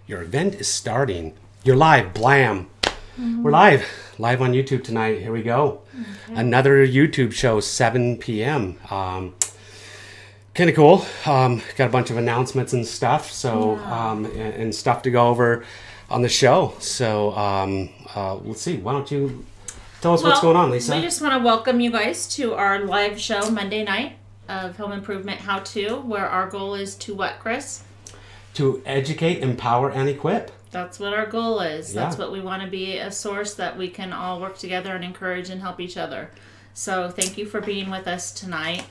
Your event is starting. You're live. Blam. We're live. Live on YouTube tonight. Here we go. Okay. Another YouTube show, 7 p.m. Kind of cool. Got a bunch of announcements and stuff. So, and stuff to go over on the show. So, let's see. Why don't you tell us what's going on, Lisa? We just want to welcome you guys to our live show Monday night of Home Improvement How To, where our goal is to what, Chris? To educate, empower, and equip. That's what our goal is. That's what we want to be, a source that we can all work together and encourage and help each other. So thank you for being with us tonight.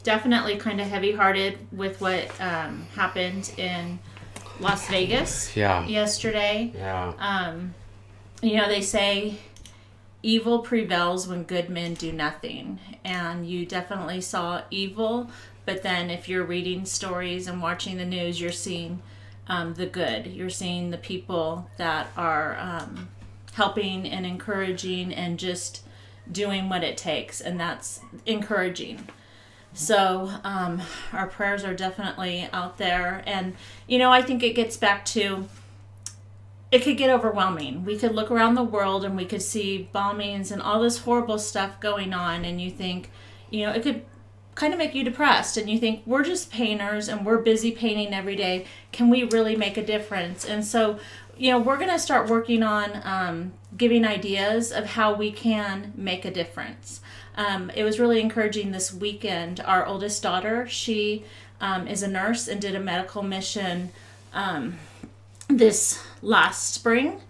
Definitely kind of heavy-hearted with what happened in Las Vegas yesterday. Yeah. You know, they say evil prevails when good men do nothing. And you definitely saw evil, but then if you're reading stories and watching the news, you're seeing the good. You're seeing the people that are helping and encouraging and just doing what it takes, and that's encouraging. So our prayers are definitely out there. And, you know, I think it gets back to, it could get overwhelming. We could look around the world and we could see bombings and all this horrible stuff going on, and you think, you know, it could kind of make you depressed, and you think, we're just painters and we're busy painting every day. Can we really make a difference? And so, you know, we're going to start working on giving ideas of how we can make a difference. It was really encouraging this weekend. Our oldest daughter, she is a nurse and did a medical mission this last spring,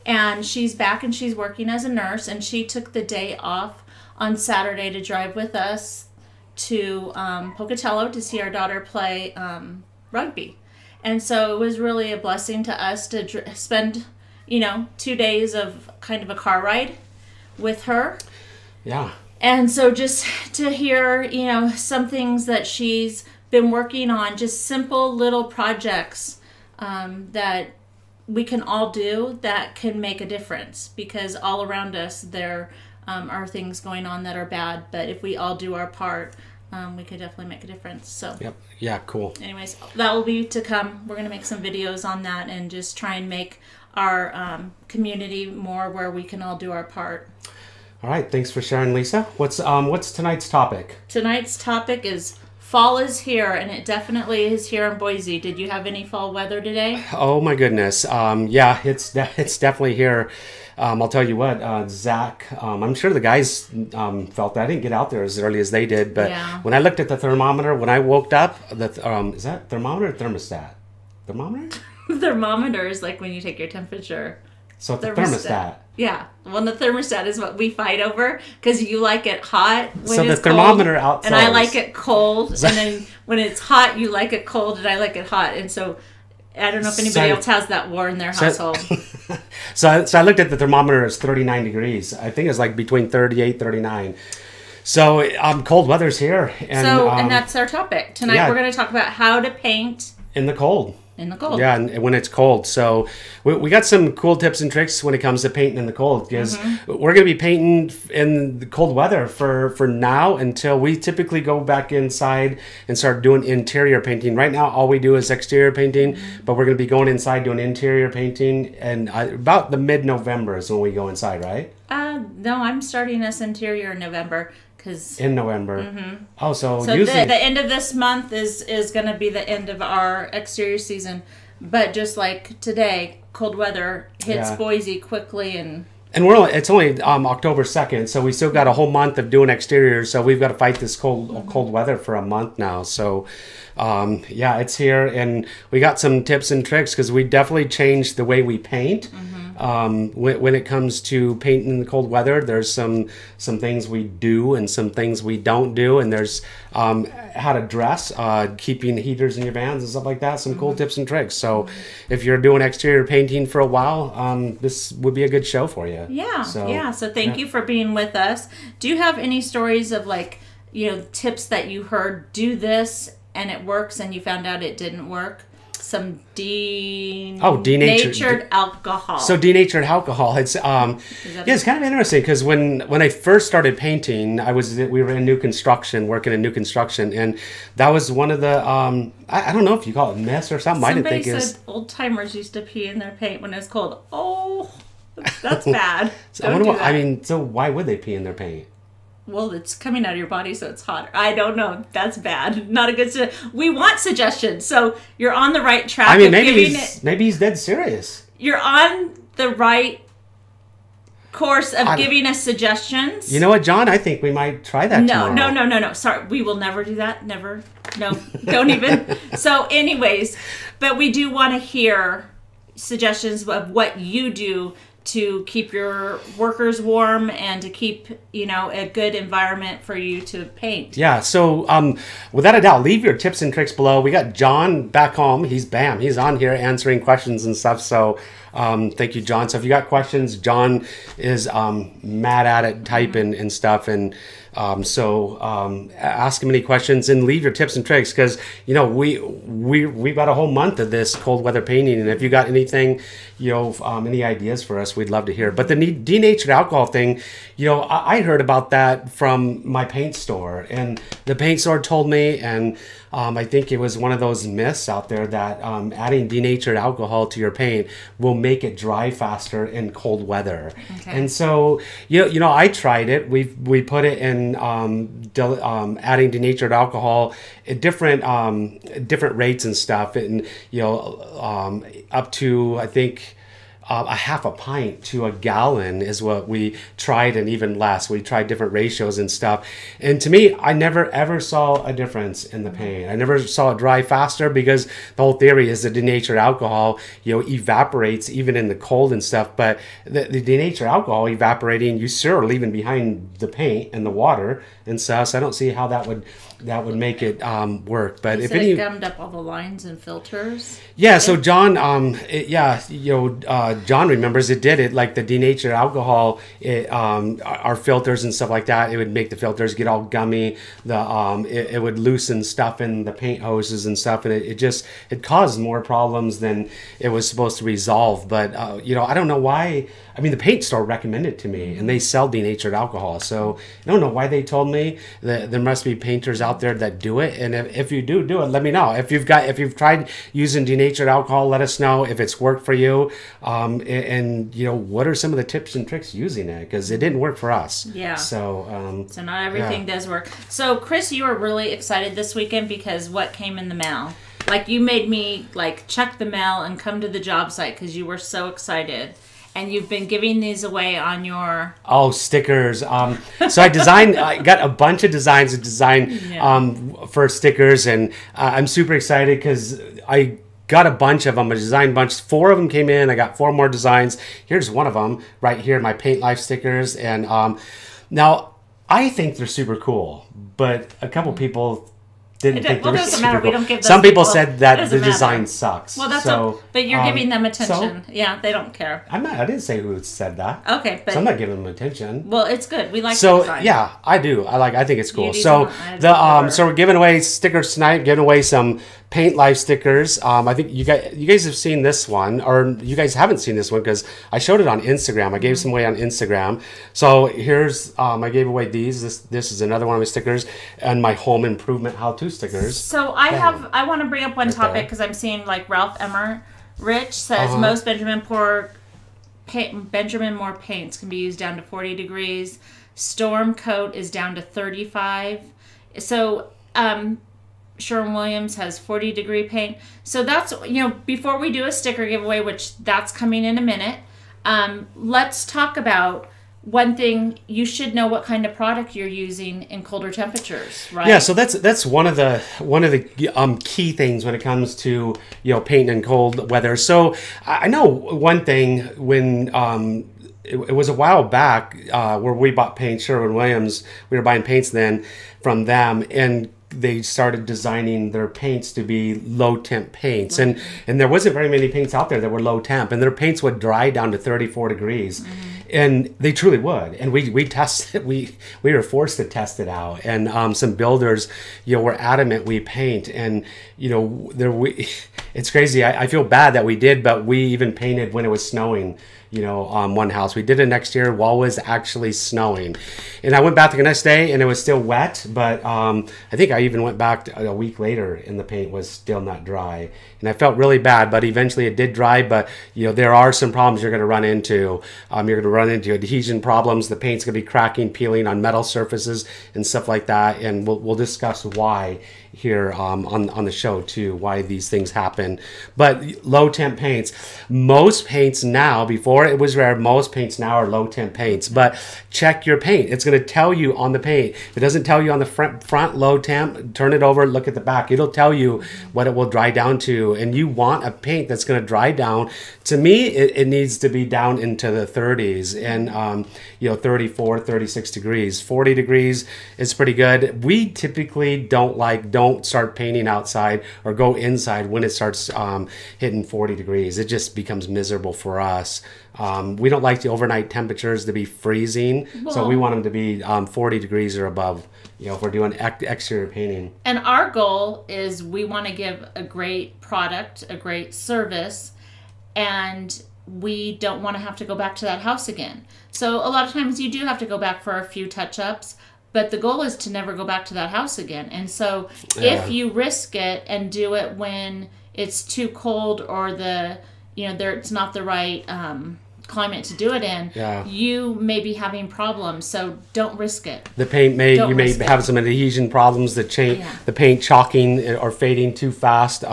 and she's back and she's working as a nurse, and she took the day off on Saturday to drive with us to Pocatello to see our daughter play rugby. And so it was really a blessing to us to spend, you know, 2 days of kind of a car ride with her. Yeah. And so just to hear, you know, some things that she's been working on, just simple little projects that we can all do that can make a difference, because all around us there are things going on that are bad, but if we all do our part, we could definitely make a difference. So yep. Yeah, cool. Anyways, that will be to come. We're going to make some videos on that and just try and make our community more where we can all do our part. All right, thanks for sharing, Lisa. What's tonight's topic? Tonight's topic is fall is here, and it definitely is here in Boise. Did you have any fall weather today? Oh my goodness. Yeah, it's definitely here. I'll tell you what, Zach, I'm sure the guys felt that. I didn't get out there as early as they did, but when I looked at the thermometer, when I woke up, is that thermometer or thermostat? Thermometer? Thermometer is like when you take your temperature. So it's the thermostat. Yeah. Well, the thermostat is what we fight over, because you like it hot when so it's the thermometer outside. And I like it cold. And then when it's hot, you like it cold, and I like it hot. And so I don't know if anybody else has that war in their household. So I looked at the thermometer. It's 39 degrees. I think it's like between 38, 39. So cold weather's here. And that's our topic. Tonight we're going to talk about how to paint in the cold. In the cold. Yeah, and when it's cold. So we got some cool tips and tricks when it comes to painting in the cold, because we're going to be painting in the cold weather for now until we typically go back inside and start doing interior painting. Right now, all we do is exterior painting, but we're going to be going inside doing interior painting, and about the mid-November is when we go inside, right? No, I'm starting this interior in November. In November. Oh, so usually the end of this month is going to be the end of our exterior season. But just like today, cold weather hits Boise quickly, and it's only October 2nd, so we still got a whole month of doing exteriors. So we've got to fight this cold weather for a month now. So it's here, and we got some tips and tricks, because we definitely changed the way we paint. When it comes to painting in the cold weather, there's some things we do and some things we don't do, and there's how to dress, keeping heaters in your vans and stuff like that. Some cool tips and tricks. So if you're doing exterior painting for a while, this would be a good show for you. Yeah. So thank you for being with us. Do you have any stories of, like, you know, tips that you heard, do this and it works, and you found out it didn't work? some denatured alcohol. So denatured alcohol. It's it's kind of interesting because when I first started painting, we were in new construction, working in new construction, and that was one of the I don't know if you call it myths or something. Somebody said old timers used to pee in their paint when it was cold. Oh, that's bad. Don't do that. I mean, so why would they pee in their paint? Well, it's coming out of your body, so it's hotter. I don't know. That's bad. Not a good. We want suggestions, so you're on the right track. I mean, maybe he's dead serious. You're on the right course of giving us suggestions. You know what, John? I think we might try that. No. Sorry, we will never do that. Never. No, don't even. So, anyways, but we do want to hear suggestions of what you do to keep your workers warm and to keep, a good environment for you to paint. Yeah, so without a doubt, leave your tips and tricks below. We got John back home. He's on here answering questions and stuff. So thank you, John. So if you got questions, John is mad at it, typing and stuff. And ask him any questions and leave your tips and tricks because, we've got a whole month of this cold weather painting. And if you got anything, any ideas for us, we'd love to hear. But the denatured alcohol thing, I heard about that from my paint store, and the paint store told me, and I think it was one of those myths out there that adding denatured alcohol to your paint will make it dry faster in cold weather. Okay. And so, I tried it. We put it in adding denatured alcohol at different rates and stuff, and up to I think a half a pint to a gallon is what we tried, and even less. We tried different ratios and stuff. And to me, I never ever saw a difference in the paint. I never saw it dry faster because the whole theory is the denatured alcohol, evaporates even in the cold and stuff. But the denatured alcohol evaporating, you sure are leaving behind the paint and the water and stuff. So I don't see how that would make it work. But if it gummed up all the lines and filters. Yeah. So John, John remembers it did it, like the denatured alcohol, our filters and stuff like that. It would make the filters get all gummy. It would loosen stuff in the paint hoses and stuff, and it caused more problems than it was supposed to resolve. But I don't know why. I mean, the paint store recommended it to me, and they sell denatured alcohol. So I don't know why they told me that there must be painters out there that do it. And if you do it, let me know. If you've tried using denatured alcohol, let us know if it's worked for you. And what are some of the tips and tricks using it? Because it didn't work for us. Yeah. So not everything does work. So Chris, you were really excited this weekend because what came in the mail? Like, you made me check the mail and come to the job site because you were so excited. And you've been giving these away on your... Oh, stickers. So I got a bunch of designs to design for stickers. And I'm super excited because I got a bunch of them. I designed a bunch. 4 of them came in. I got 4 more designs. Here's one of them right here, my Paint Life stickers. And now I think they're super cool. But a couple people... didn't think they were super matter. Cool. We don't give those Some people said that the design sucks. Well, that's but you're giving them attention. Yeah, they don't care. I didn't say who said that. Okay, but so I'm not giving them attention. Well, it's good. We like so the design. Yeah, I do. I think it's cool. So so we're giving away stickers tonight. Giving away some Paint Life stickers. I think you guys have seen this one, or you guys haven't seen this one because I showed it on Instagram. I gave some away on Instagram. So here's I gave away these. This is another one of my stickers, and my home improvement how-to stickers. So I want to bring up one topic because I'm seeing Ralph Emmerich says most Benjamin Moore paints can be used down to 40 degrees. Storm Coat is down to 35. So Sherwin-Williams has 40-degree paint. So that's, before we do a sticker giveaway, which that's coming in a minute, let's talk about one thing. You should know what kind of product you're using in colder temperatures, right? Yeah, so that's one of the key things when it comes to painting in cold weather. So I know one thing when it was a while back where we bought paint, Sherwin-Williams. We were buying paints then from them, and they started designing their paints to be low temp paints, and there wasn't very many paints out there that were low temp, and their paints would dry down to 34 degrees. And they truly would, and we tested. We were forced to test it out, and some builders, were adamant we paint, and it's It's crazy. I feel bad that we did, but we even painted when it was snowing. You know, one house. We did it next year while it was actually snowing. And I went back the next day and it was still wet, but I think I even went back a week later and the paint was still not dry. And I felt really bad, but eventually it did dry. But, you know, there are some problems you're going to run into. You're going to run into adhesion problems. The paint's going to be cracking, peeling on metal surfaces and stuff like that. And we'll discuss why here on the show too, why these things happen. But low temp paints, most paints now, before it was rare, most paints now are low temp paints. But check your paint. It's going to tell you on the paint. If it doesn't tell you on the front low temp, turn it over, look at the back. It'll tell you what it will dry down to. And you want a paint that's going to dry down. To me, it needs to be down into the 30s and you know, 34, 36 degrees. 40 degrees is pretty good. We typically don't start painting outside or go inside when it starts hitting 40 degrees. It just becomes miserable for us. We don't like the overnight temperatures to be freezing, so we want them to be 40 degrees or above, you know, if we're doing exterior painting. And our goal is we want to give a great product, a great service, and we don't want to have to go back to that house again. So a lot of times you do have to go back for a few touch-ups, but the goal is to never go back to that house again. And so if you risk it and do it when it's too cold or it's not the right climate to do it in, you may be having problems. So don't risk it. The paint may have some adhesion problems. The paint chalking or fading too fast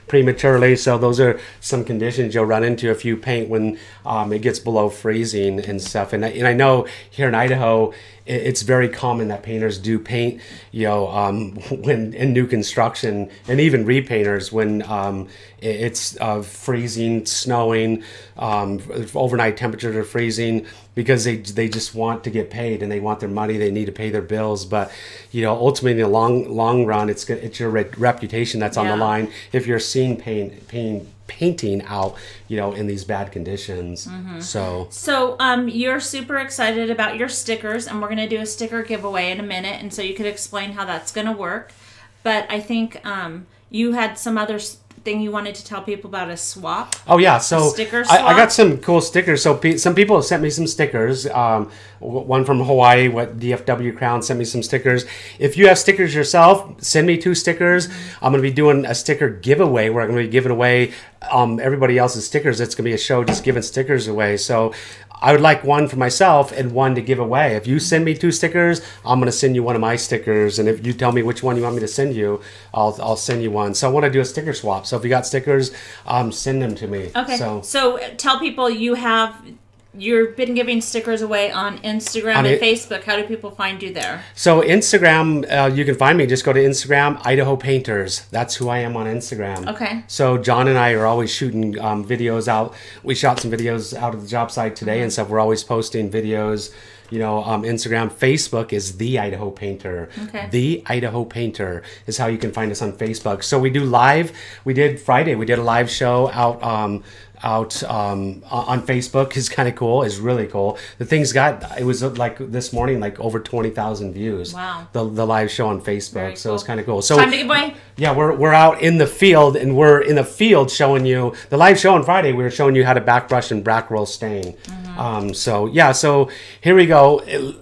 prematurely. So those are some conditions you'll run into if you paint when it gets below freezing and stuff. And I know here in Idaho, it's very common that painters do paint, you know, when in new construction, and even repainters when it's freezing, snowing, overnight temperatures are freezing, because they just want to get paid and they want their money. They need to pay their bills. But, you know, ultimately in the long run, it's your reputation that's on the line if you're seeing painting out, you know, in these bad conditions. So you're super excited about your stickers, and we're going to do a sticker giveaway in a minute, and so you could explain how that's going to work. But I think you had some other thing you wanted to tell people about a swap. Oh yeah, so sticker swap. I got some cool stickers. So some people have sent me some stickers. One from Hawaii, DFW Crown sent me some stickers. If you have stickers yourself, send me 2 stickers. I'm going to be doing a sticker giveaway where I'm going to be giving away everybody else's stickers. It's going to be a show just giving stickers away. So I would like one for myself and one to give away. If you send me 2 stickers, I'm going to send you one of my stickers. And if you tell me which one you want me to send you, I'll send you one. So I want to do a sticker swap. So if you got stickers, send them to me. Okay. So tell people you've been giving stickers away on Instagram and Facebook. How do people find you there? So Instagram, you can find me. Just go to Instagram, Idaho Painters. That's who I am on Instagram. Okay. So John and I are always shooting videos out. We shot some videos out of the job site today and stuff. We're always posting videos. You know, Instagram. Facebook is The Idaho Painter. Okay. The Idaho Painter is how you can find us on Facebook. So we do live. Friday, we did a live show out on Facebook. Is kind of cool. Is really cool. The thing's it was like this morning, like over 20,000 views. Wow. The live show on Facebook. Very so it's kind of cool. So time to give away. Yeah, we're out in the field, and we're in the field showing you the live show on Friday. We were showing you how to backbrush and back roll stain. So here we go.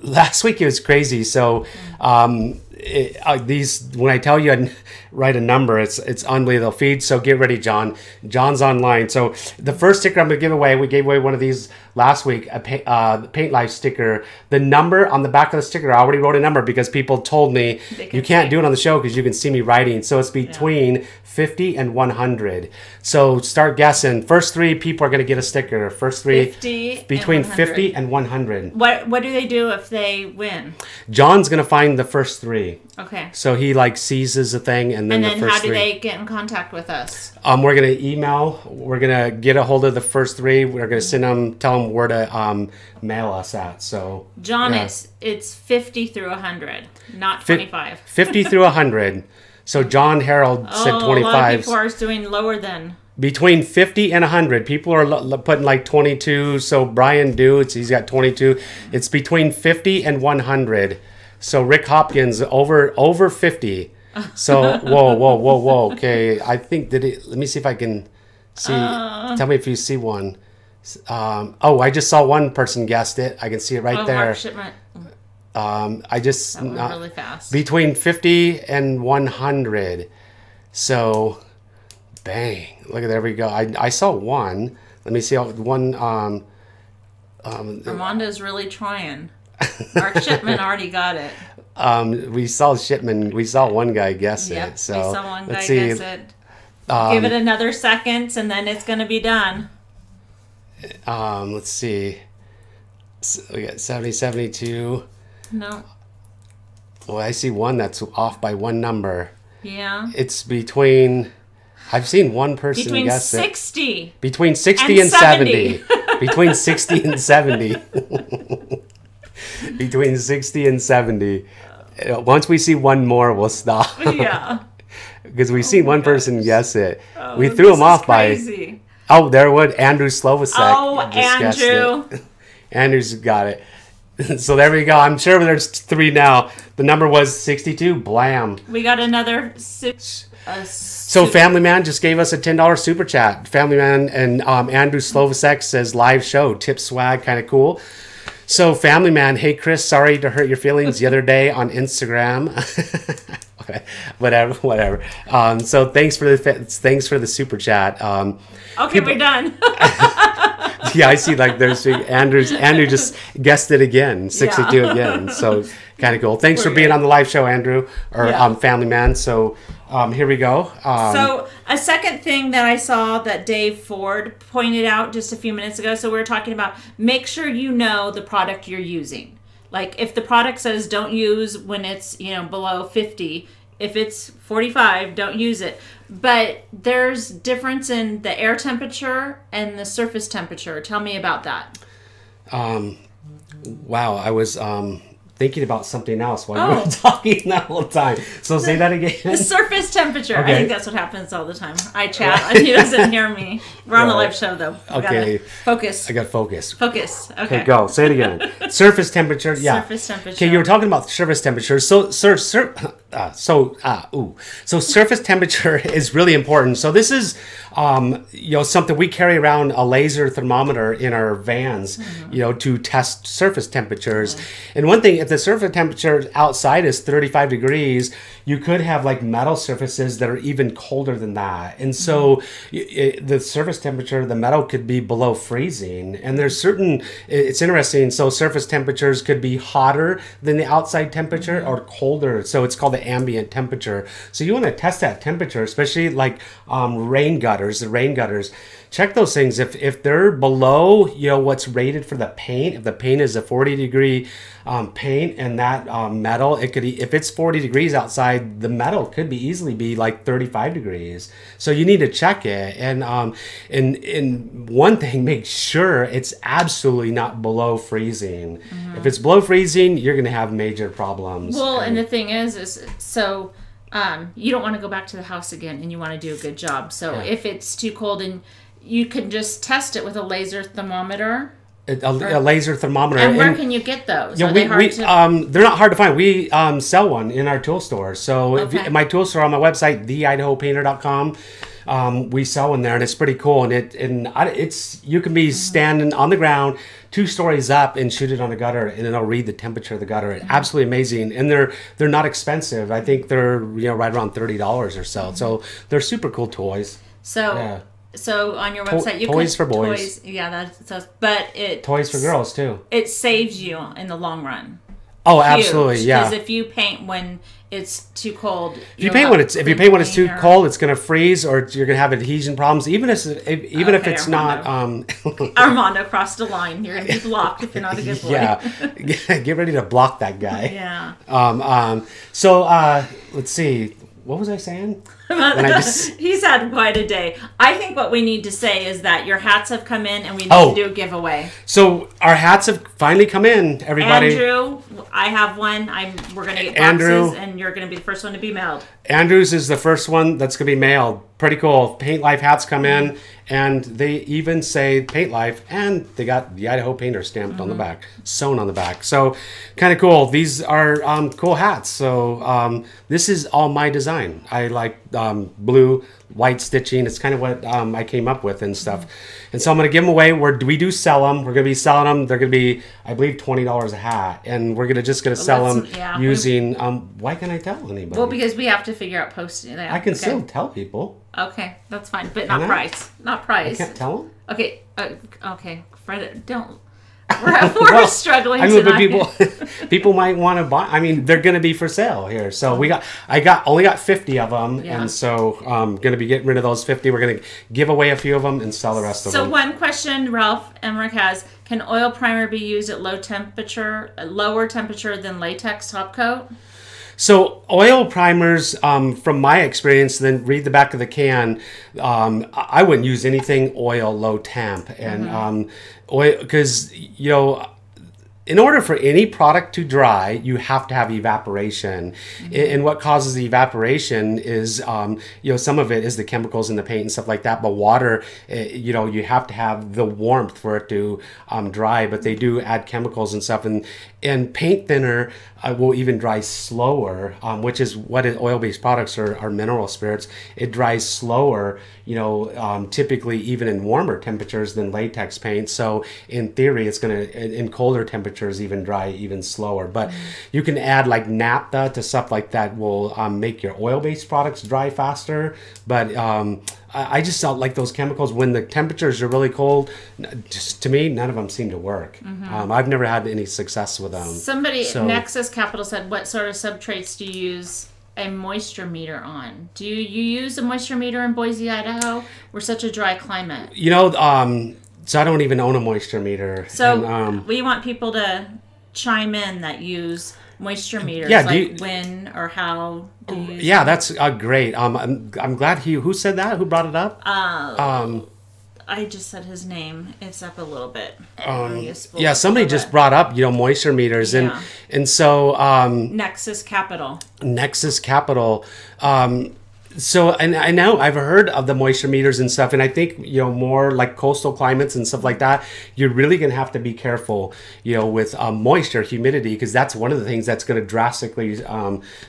Last week it was crazy. So when I tell you I write a number, it's unbelievable. Feed. So get ready, John. John's online. So the first sticker I'm gonna give away, we gave away one of these last week, a Paint Life sticker. The number on the back of the sticker, I already wrote a number because people told me you can't do it on the show because you can see me writing. So it's between 50 and 100. So start guessing. First 3 people are going to get a sticker. First 3 between 50 and 100. What do they do if they win? John's going to find the first 3. Okay. So he seizes a thing and then the first 3. How do they get in contact with us? We're going to email. We're going to get a hold of the first 3. We're going to send them, tell them where to mail us at. So John, it's 50 through 100, not 25. 50 through 100. So John Harold said 25. A lot of people are doing lower than. Between 50 and 100. People are putting like 22. So Brian Dudes, he's got 22. It's between 50 and 100. So Rick Hopkins over 50. So whoa. Okay, I think let me see if I can see. Tell me if you see one. Oh, I just saw one person guessed it. I can see it right there. Mark Shipment. I just That went really fast. Between 50 and 100. So, bang! Look at there we go. I saw one. Let me see one. Armando's really trying. Mark Shipman already got it. We saw Shipman. We saw one guy guess Yep, it. So we saw one guy let's see. guess it. Give it another second, and then it's going to be done. Let's see. So we got 70, 72. No. Well, I see one that's off by one number. Yeah. It's between. I've seen one person Between guess 60. it. Between 60 and 70. Between 60 and 70. Between 60 and 70. Once we see one more, we'll stop. Yeah. Because we've seen one person guess it. Oh, we threw him off crazy. by. Oh, there would Andrew Slovacek. Oh, just Andrew. guessed it. Andrew's got it. So there we go. I'm sure there's 3 now. The number was 62. Blam. We got another So Family Man just gave us a $10 super chat. Family Man and Andrew Slovacek says live show, tip swag, kind of cool. So Family Man, hey Chris, sorry to hurt your feelings the other day on Instagram. Okay, whatever. So thanks for the super chat. Okay, we're done. Yeah, I see. Like there's Andrew just guessed it again, 62 again. So kind of cool. Thanks for being on the live show, Andrew, or Family Man. So here we go. So a second thing that I saw that Dave Ford pointed out just a few minutes ago. So we were talking about make sure you know the product you're using. Like if the product says don't use when it's below 50. If it's 45, don't use it. But there's difference in the air temperature and the surface temperature. Tell me about that. Wow, I was thinking about something else while you were talking that whole time. So say that again. The surface temperature. Okay. I think that's what happens all the time. I chat and he doesn't hear me. We're on a live show though. Okay. Focus. I got focus. Focus. Okay. Okay, go. Say it again. Surface temperature. Yeah. Surface temperature. Okay, you were talking about surface temperature. So surface temperature is really important. So this is something we carry around a laser thermometer in our vans, to test surface temperatures. And one thing, if the surface temperature outside is 35 degrees, you could have like metal surfaces that are even colder than that. And so the surface temperature, the metal could be below freezing. And there's it's interesting. So surface temperatures could be hotter than the outside temperature or colder. So it's called the ambient temperature. So you want to test that temperature, especially like rain gutters. Check those things. If they're below, what's rated for the paint, if the paint is a 40-degree paint and that metal, if it's 40 degrees outside, the metal could easily be like 35 degrees. So you need to check it. And one thing, make sure it's absolutely not below freezing. Mm-hmm. If it's below freezing, you're going to have major problems. Well, and the thing is so you don't want to go back to the house again and you want to do a good job. So if it's too cold, and you can just test it with a laser thermometer. A laser thermometer. And where can you get those? Yeah, they're not hard to find. We sell one in our tool store. So my tool store on my website, theidahopainter.com, we sell one there, and it's pretty cool. And it's you can be standing on the ground 2 stories up and shoot it on a gutter, and it'll read the temperature of the gutter. It's absolutely amazing, and they're not expensive. I think they're right around $30 or so. So they're super cool toys. So on your website, toys for boys. Toys for girls too. It saves you in the long run. Oh, absolutely, yeah. Because if you paint when it's too cold, if you paint when it's too cold, it's going to freeze, or you're going to have adhesion problems. Even if it's not. Armando crossed a line. You're going to be blocked if you're not a good boy. Yeah, get ready to block that guy. Yeah. So let's see. What was I saying? And I just He's had quite a day. I think what we need to say is that your hats have come in and we need to do a giveaway. So our hats have finally come in, everybody. Andrew, I have one. We're going to get boxes and you're going to be the first one to be mailed. Andrew's is the first one that's going to be mailed. Pretty cool. Paint Life hats come in, and they even say Paint Life, and they got the Idaho Painter stamped on the back, sewn on the back. So kind of cool. These are cool hats. So this is all my design. I like blue, white stitching. It's kind of what I came up with and stuff. And so I'm going to give them away. We do sell them. We're going to be selling them. They're going to be, I believe, $20 a hat. And we're just going to sell them using, why can't I tell anybody? Well, because we have to figure out posting that. I can still tell people. Okay, that's fine, but not price. Not price. I can't tell them? Okay, okay. Fred, don't. We're struggling tonight. But people might want to buy. I mean, they're going to be for sale here. So I only got 50 of them, and so I'm going to be getting rid of those 50. We're going to give away a few of them and sell the rest of them. So one question Ralph Emmerich has: can oil primer be used at lower temperature than latex top coat? So oil primers, from my experience, then read the back of the can. I wouldn't use anything oil low temp, and oil, because in order for any product to dry, you have to have evaporation. And what causes the evaporation is, some of it is the chemicals in the paint and stuff like that. But water, you have to have the warmth for it to dry. But they do add chemicals and stuff. And paint thinner will even dry slower, which is what oil-based products are mineral spirits. It dries slower, typically even in warmer temperatures than latex paint. So in theory, it's going to, in colder temperatures, even dry even slower. But you can add like naphtha to stuff like that will make your oil-based products dry faster. But I just felt like those chemicals, when the temperatures are really cold, just to me, none of them seem to work. I've never had any success with them. Somebody, Nexus Capital said, what sort of substrates do you use a moisture meter on? Do you use a moisture meter in Boise, Idaho? We're such a dry climate. So I don't even own a moisture meter. So we want people to chime in that use moisture meters, when or how do you use them? That's great. I'm glad who said that? Who brought it up? I just said his name. It's up a little bit. Somebody just brought up, moisture meters. And so... Nexus Capital. So, and I know I've heard of the moisture meters and stuff, and I think, more like coastal climates and stuff like that, you're really going to have to be careful, with moisture, humidity, because that's one of the things that's going to drastically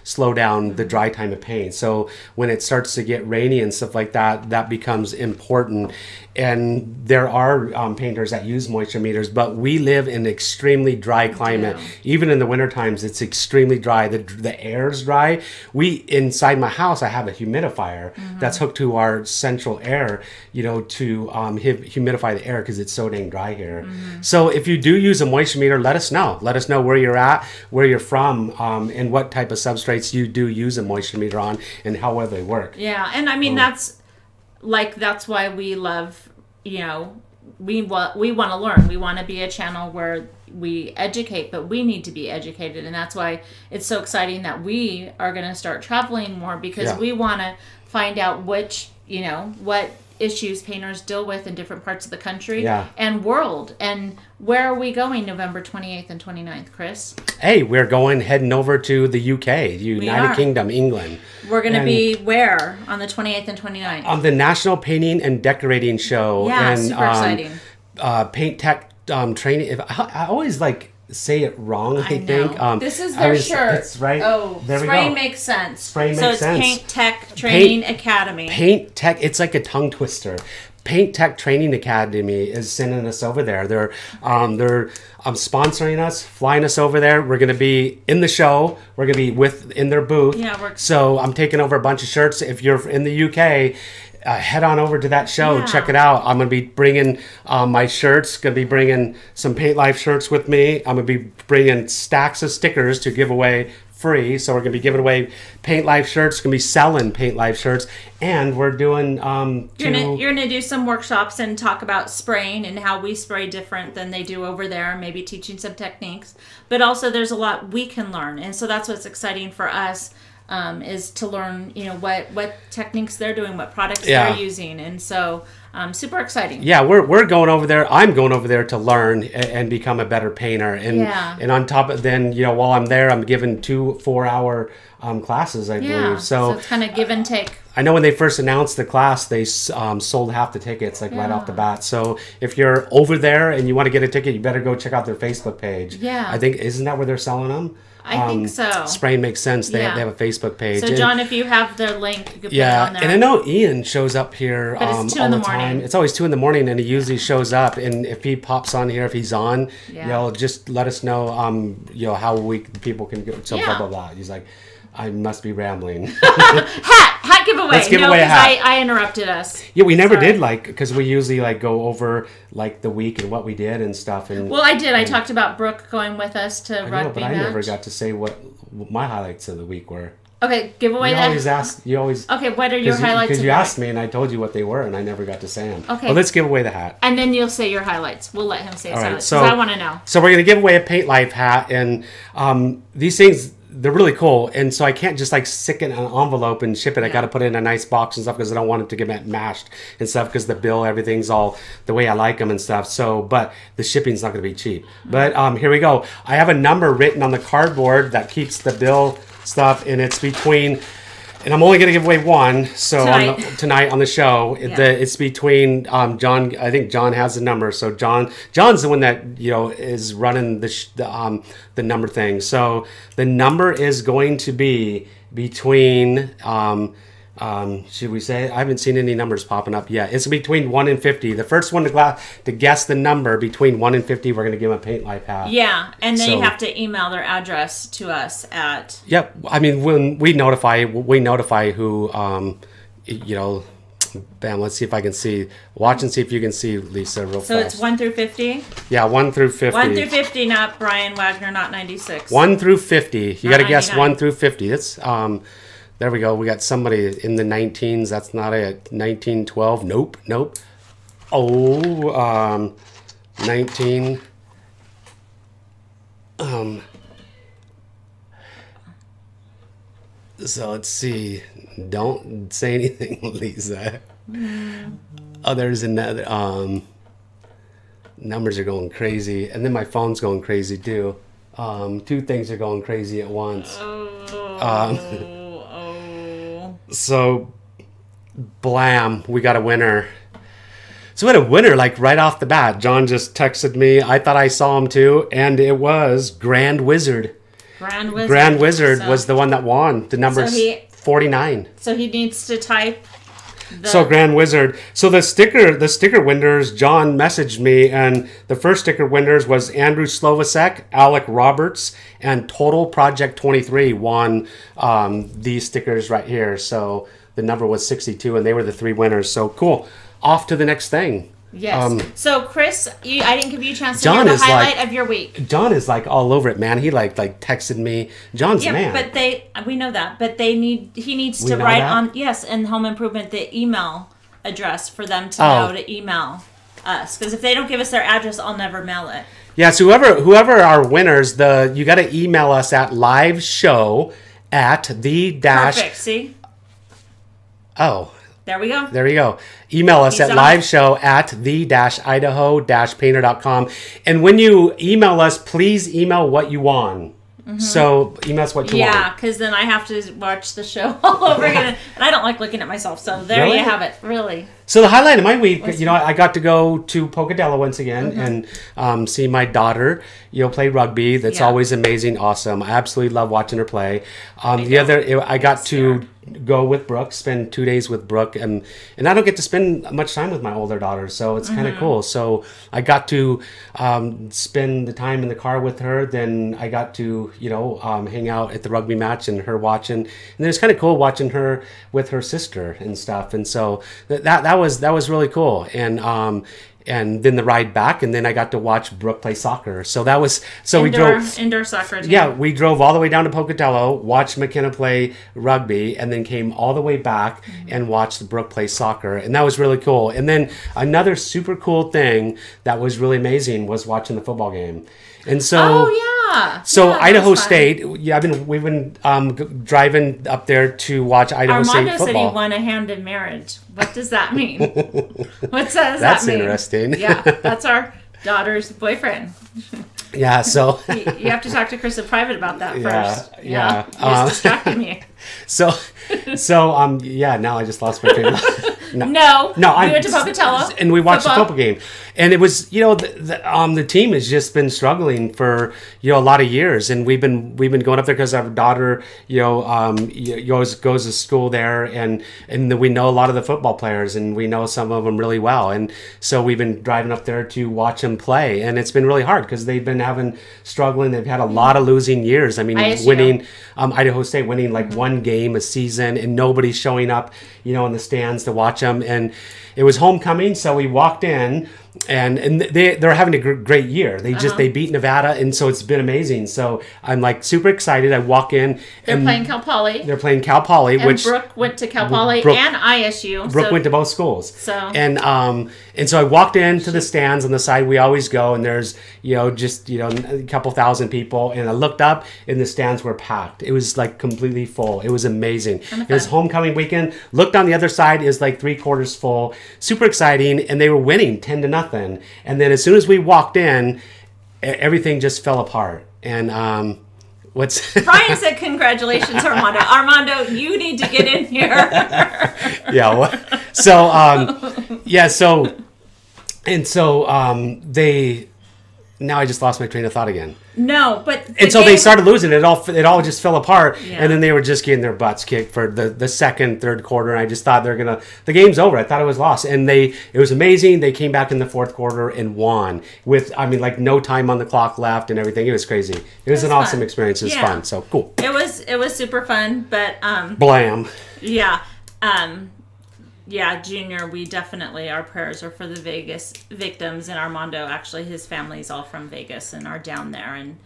slow down the dry time of paint. So when it starts to get rainy and stuff like that, that becomes important. And there are painters that use moisture meters, but we live in an extremely dry climate. Even in the winter times, it's extremely dry. The air's dry. Inside my house, I have a humidifier that's hooked to our central air, to humidify the air because it's so dang dry here. So if you do use a moisture meter, let us know. Let us know where you're at, where you're from, and what type of substrates you do use a moisture meter on, and how well they work. Yeah, and I mean that's why we love, we want to learn. We want to be a channel where we educate, but we need to be educated, and that's why it's so exciting that we are going to start traveling more, because we want to find out what issues painters deal with in different parts of the country and world. And where are we going November 28th and 29th, Chris? Hey, we're heading over to the UK, United Kingdom, England. We're going to be where on the 28th and 29th? On the National Painting and Decorating Show. Yeah, super exciting. Paint Tech training. I always say it wrong, I think. This is their shirt. It's right. Oh, there Spray we go. Makes sense. Spray makes sense. So it's Paint Tech Training Academy. Paint Tech, it's like a tongue twister. Paint Tech Training Academy is sending us over there. They're sponsoring us, flying us over there. We're going to be in the show. We're going to be in their booth. So I'm taking over a bunch of shirts. If you're in the UK, head on over to that show. Check it out. I'm going to be bringing my shirts. Going to be bringing some Paint Life shirts with me. I'm going to be bringing stacks of stickers to give away free. So we're going to be giving away Paint Life shirts. Going to be selling Paint Life shirts, and we're doing. You're gonna do some workshops and talk about spraying and how we spray different than they do over there. Maybe teaching some techniques, but also there's a lot we can learn, and so that's what's exciting for us. is to learn, what techniques they're doing, what products Yeah. they're using. And so super exciting. Yeah, we're going over there. I'm going over there to learn and become a better painter. And Yeah. and on top of then, while I'm there, I'm given 2 4-hour classes, I Yeah. believe. So it's kind of give and take. I know when they first announced the class, they sold half the tickets right off the bat. So if you're over there and you want to get a ticket, you better go check out their Facebook page. Yeah. I think, isn't that where they're selling them? I think so. Spraying makes sense. They have a Facebook page. So John, if you have the link, you could put it on there. And I know Ian shows up here But it's all 2 in the the time. morning. It's always 2 in the morning, and he usually shows up. And if he pops on here, if he's on, just let us know. How people can go. So blah blah blah. He's like, I must be rambling. Hat giveaway. Let's give away a hat. I interrupted us. Yeah, we never did because we usually go over the week and what we did and stuff. And well, I did. I talked about Brooke going with us to rugby but I match. never got to say what my highlights of the week were. Okay, give away You that. always ask. You always. Okay, what are your highlights? Because of you the asked week? me and I told you what they were, and I never got to say them. Okay. Well, let's give away the hat. And then you'll say your highlights. We'll let him say his All right, highlights because I want to know. So we're gonna give away a Paint Life hat, and these things, they're really cool. And so I can't just stick it in an envelope and ship it. I got to put it in a nice box and stuff because I don't want it to get mashed and stuff because the bill, everything's all the way I like them and stuff. So, but the shipping's not going to be cheap. But here we go. I have a number written on the cardboard that keeps the bill stuff, and it's between. And I'm only going to give away one. So tonight on the show, it's between John. I think John has the number. So John's the one that is running the number thing. So the number is going to be between. Should we say? I haven't seen any numbers popping up yet. It's between 1 and 50. The first one to guess the number between 1 and 50, we're going to give them a Paint Life hat. Yeah, and then you have to email their address to us at. Yep. I mean, when we notify who, Bam, let's see if I can see. Watch and see if you can see, Lisa, real fast. So it's 1 through 50? Yeah, 1 through 50. 1 through 50, not Brian Wagner, not 96. 1 through 50. You got to guess 1 through 50. That's there we go. We got somebody in the 19s. That's not it. 1912. Nope. Oh, 19. So let's see. Don't say anything, Lisa. Oh, there's another. Numbers are going crazy, and then my phone's going crazy too. 2 things are going crazy at once. So, blam, we got a winner. So we had a winner right off the bat. John just texted me. I thought I saw him too, and it was Grand Wizard. Grand Wizard was the one that won. The number's 49. So he needs to type. So Grand Wizard. So the sticker winners, John messaged me, and the first sticker winners was Andrew Slovacek, Alec Roberts, and Total Project 23 won these stickers right here. So the number was 62, and they were the 3 winners. So cool. Off to the next thing. Yes. So Chris, I didn't give you a chance to hear the highlight of your week. John is all over it, man. He texted me. John's the man. But we know that. But he needs to write on in Home Improvement the email address for them to know to email us. Because if they don't give us their address, I'll never mail it. Yeah. So whoever are winners, you got to email us at liveshow at the dash. Perfect. See. Oh. There we go. There you go. Email us at liveshow at the-idaho-painter.com. And when you email us, please email what you won. So email us what you want. Yeah, because then I have to watch the show all over again. And I don't like looking at myself. So there you have it. Really. So the highlight of my week, I got to go to Pocatello once again and see my daughter, play rugby. That's always amazing, awesome. I absolutely love watching her play. I got to go with Brooke, spend 2 days with Brooke, and I don't get to spend much time with my older daughter, so it's kind of cool. So I got to spend the time in the car with her. Then I got to hang out at the rugby match and her watching, and then it's kind of cool watching her with her sister and stuff. And so that was really cool. And then the ride back, and then I got to watch Brooke play soccer. So that was we drove indoor soccer team. Yeah, we drove all the way down to Pocatello, watched McKenna play rugby, and then came all the way back and watched Brooke play soccer, and that was really cool. And then another super cool thing that was really amazing was watching the football game. And so So yeah, that Idaho was fun. State, yeah, we've been driving up there to watch Idaho State Armando said he football. won a hand in marriage. What does that mean? What does that That's mean? interesting. Yeah, that's our daughter's boyfriend. Yeah, so You have to talk to Chris in private about that first. yeah. You just distracted me. so yeah. Now I just lost my train of thought. No, we I went to Pocatello and we watched football. the football game, and it was the team has just been struggling for a lot of years, and we've been going up there because our daughter goes to school there, and we know a lot of the football players, and we know some of them really well, and so we've been driving up there to watch them play, and it's been really hard because they've been struggling. They've had a lot of losing years. I mean, ISU. winning Idaho State winning like one game a season, and nobody's showing up, in the stands to watch them. And it was homecoming, so we walked in, and they're having a great year. They beat Nevada, and so it's been amazing. So I'm like super excited. I walk in, They're playing Cal Poly. They're playing Cal Poly, And which Brooke went to Cal Poly Brooke- and ISU. Brooke went to both schools. So- And so I walked into the stands on the side we always go, and there's a couple thousand people, and I looked up and the stands were packed. It was like completely full. It was amazing. It was homecoming weekend. Looked on the other side, is like 3/4 full. Super exciting, and they were winning 10-0. And then as soon as we walked in, everything just fell apart. And Brian said, "Congratulations, Armando. Armando, you need to get in here." Yeah. They. Now I just lost my train of thought again. No, but They started losing. It all just fell apart, Yeah. and then they were just getting their butts kicked for the second, third quarter. And I just thought the game's over. I thought it was lost, and it was amazing. They came back in the fourth quarter and won with no time on the clock left and everything. It was crazy. It was an awesome fun. experience. It was Yeah. fun. So cool. It was super fun, but Blam. yeah. Yeah, Junior, we definitely, our prayers are for the Vegas victims, and Armando, actually, his family's all from Vegas and are down there, and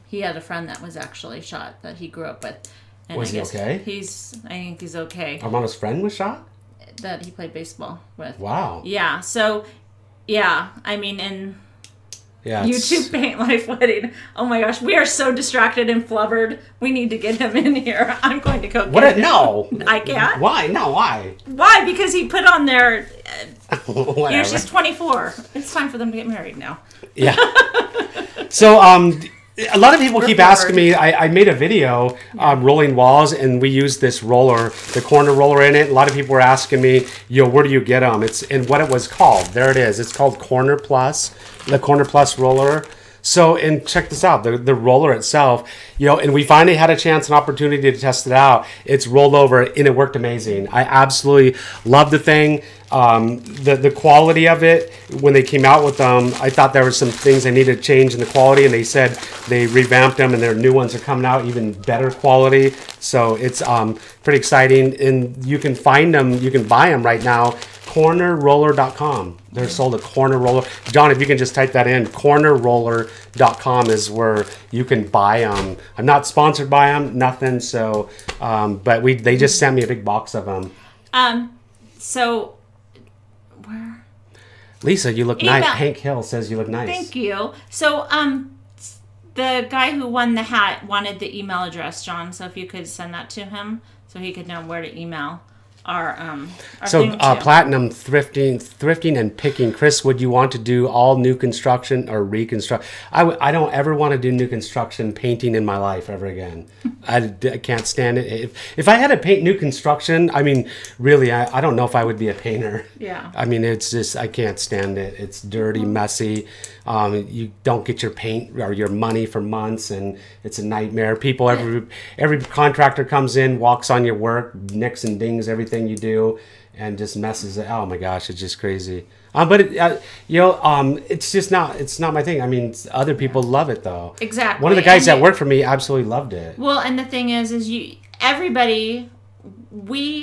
he had a friend that was actually shot that he grew up with. And Was he okay? I think he's okay. Armando's friend was shot? That he played baseball with. Wow. Yeah, so, yeah, I mean, and Yeah. YouTube Paint Life Wedding. Oh my gosh, we are so distracted and flubbered. We need to get him in here. I'm going to go get him. No. I can't. Why? No, why? Why? Because he put on there, Whatever. she's 24. It's time for them to get married now. Yeah. So, a lot of people keep asking me, I made a video rolling walls, and we used this roller, the corner roller in it. A lot of people were asking me, where do you get them? And what it was called. There it is. It's called Corner Plus, the Corner Plus roller. So, and check this out, the roller itself, and we finally had a chance, an opportunity to test it out. It's rolled over, and it worked amazing. I absolutely love the thing. The quality of it, when they came out with them, I thought there were some things they needed to change in the quality, and they said they revamped them, and their new ones are coming out even better quality. So it's pretty exciting, and you can find them, you can buy them right now, cornerroller.com. They're sold at Corner Roller. John, if you can just type that in, cornerroller.com is where you can buy them. I'm not sponsored by them, nothing. So, but they just sent me a big box of them. So, where? Lisa, you look nice. Hank Hill says you look nice. Thank you. So, the guy who won the hat wanted the email address, John. So if you could send that to him, so he could know where to email our thing to. Platinum thrifting and picking. Chris, would you want to do all new construction or reconstruct? I don't ever want to do new construction painting in my life ever again. I can't stand it. If I had to paint new construction, I mean, really, I don't know if I would be a painter. Yeah. I mean, it's just, I can't stand it. It's dirty, messy. You don't get your paint or your money for months, and it's a nightmare. People, every contractor comes in, walks on your work, nicks and dings everything you do, and just messes it. Oh my gosh, it's just crazy. But it's just not. It's not my thing. I mean, other people love it though. Exactly. One of the guys that worked for me absolutely loved it. Well, and the thing is everybody.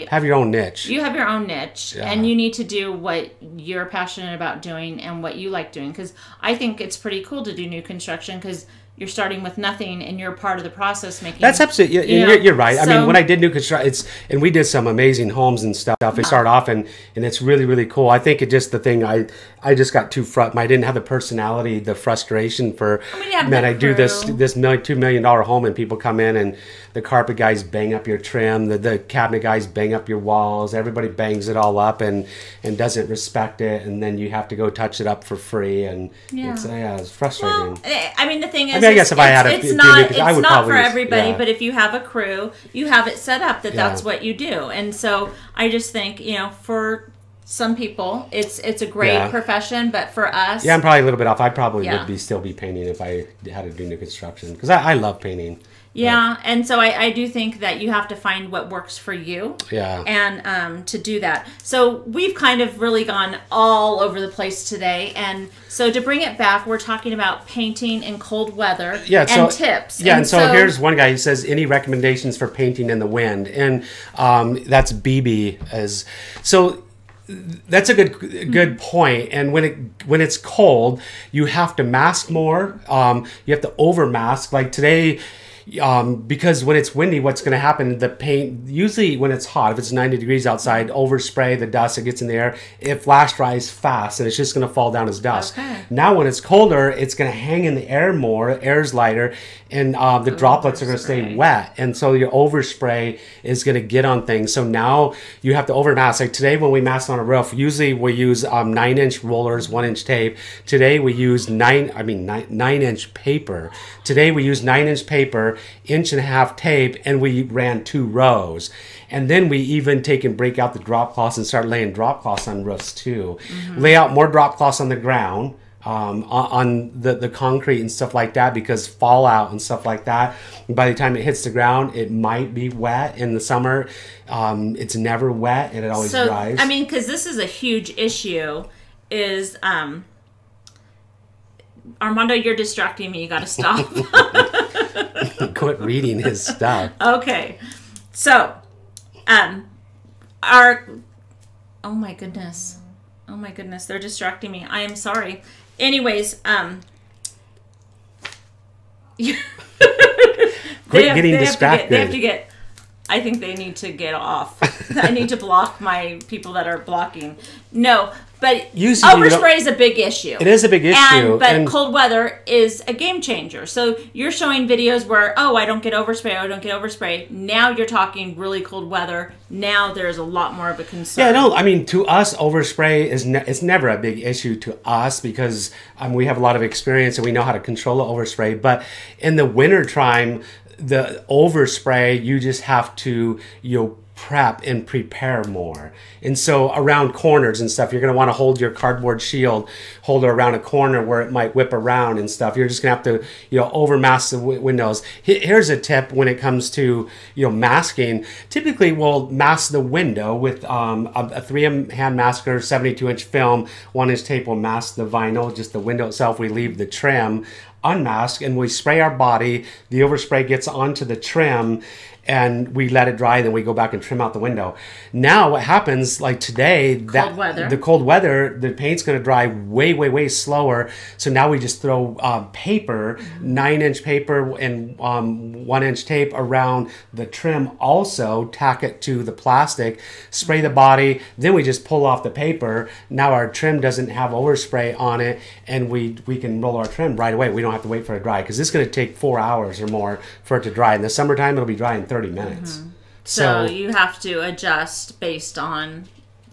Have your own niche. You have your own niche, Yeah. and you need to do what you're passionate about doing and what you like doing. Because I think it's pretty cool to do new construction. Because you're starting with nothing, and you're part of the process making. That's absolutely, you're right. So, I mean, when I did new construction, and we did some amazing homes and stuff. We start off, and it's really, really cool. I think it just the thing, I just got too I didn't have the personality, the frustration for, man, I do this $2 million home, and people come in, and the carpet guys bang up your trim, the cabinet guys bang up your walls, everybody bangs it all up and doesn't respect it, and then you have to go touch it up for free, and it's frustrating. Well, I mean, the thing is, I guess if I had it's not for everybody, but if you have a crew, you have it set up that's what you do. And so I just think, for some people, it's a great profession, but for us... Yeah, I'm probably a little bit off. I probably would still be painting if I had to do new construction, because I love painting. Yeah, and so I do think that you have to find what works for you. Yeah. And to do that. So we've kind of really gone all over the place today. And so to bring it back, we're talking about painting in cold weather and tips. Yeah, and so here's one guy who says, any recommendations for painting in the wind? And that's BB. So that's a good point. And when it's cold, you have to mask more. You have to over mask. Like today... because when it's windy, what's going to happen, the paint, usually when it's hot, if it's 90 degrees outside, overspray the dust, it gets in the air, it flash dries fast, and it's just going to fall down as dust. Okay. Now when it's colder, it's going to hang in the air more, air's lighter, and the droplets are going to stay wet, and so your overspray is going to get on things. So now you have to overmask. Like today when we mask on a roof, usually we use 9-inch rollers, 1-inch tape. Today we use 9-inch paper. Today we use 9-inch paper, 1.5-inch tape, and we ran 2 rows. And then we even take and break out the drop cloths and start laying drop cloths on roofs too. Lay out more drop cloths on the ground, on the concrete and stuff like that, because fallout and stuff like that, by the time it hits the ground, it might be wet. In the summer, it's never wet, and it always dries. I mean, because this is a huge issue, is... Armando, you're distracting me. You got to stop. Quit reading his stuff. Okay. So, oh my goodness. Oh my goodness. They're distracting me. I am sorry. Anyways, Quit getting distracted. They have to get, I think they need to get off. I need to block my people that are blocking. No, but overspray is a big issue. It is a big issue. But cold weather is a game changer. So you're showing videos where, I don't get overspray. Now you're talking really cold weather. Now there's a lot more of a concern. Yeah, no, I mean, to us, overspray it's never a big issue to us, because we have a lot of experience and we know how to control the overspray. But in the winter time, the overspray, you just have to, prep and prepare more. And so around corners and stuff, you're going to want to hold your cardboard shield holder around a corner where it might whip around and stuff. You're just going to have to, over mask the windows. Here's a tip when it comes to, masking. Typically we'll mask the window with a 3M hand masker, 72-inch film, 1-inch tape will mask the vinyl, just the window itself. We leave the trim unmasked, and we spray our body. The overspray gets onto the trim, and we let it dry, and then we go back and trim out the window. Now what happens, like today, the cold weather, the paint's going to dry way, way, way slower. So now we just throw paper, 9-inch paper and 1-inch tape around the trim, also tack it to the plastic, spray the body, then we just pull off the paper. Now our trim doesn't have overspray on it, and we can roll our trim right away. We don't have to wait for it to dry, because it's going to take 4 hours or more for it to dry. In the summertime, it'll be dry in 30 minutes. So you have to adjust based on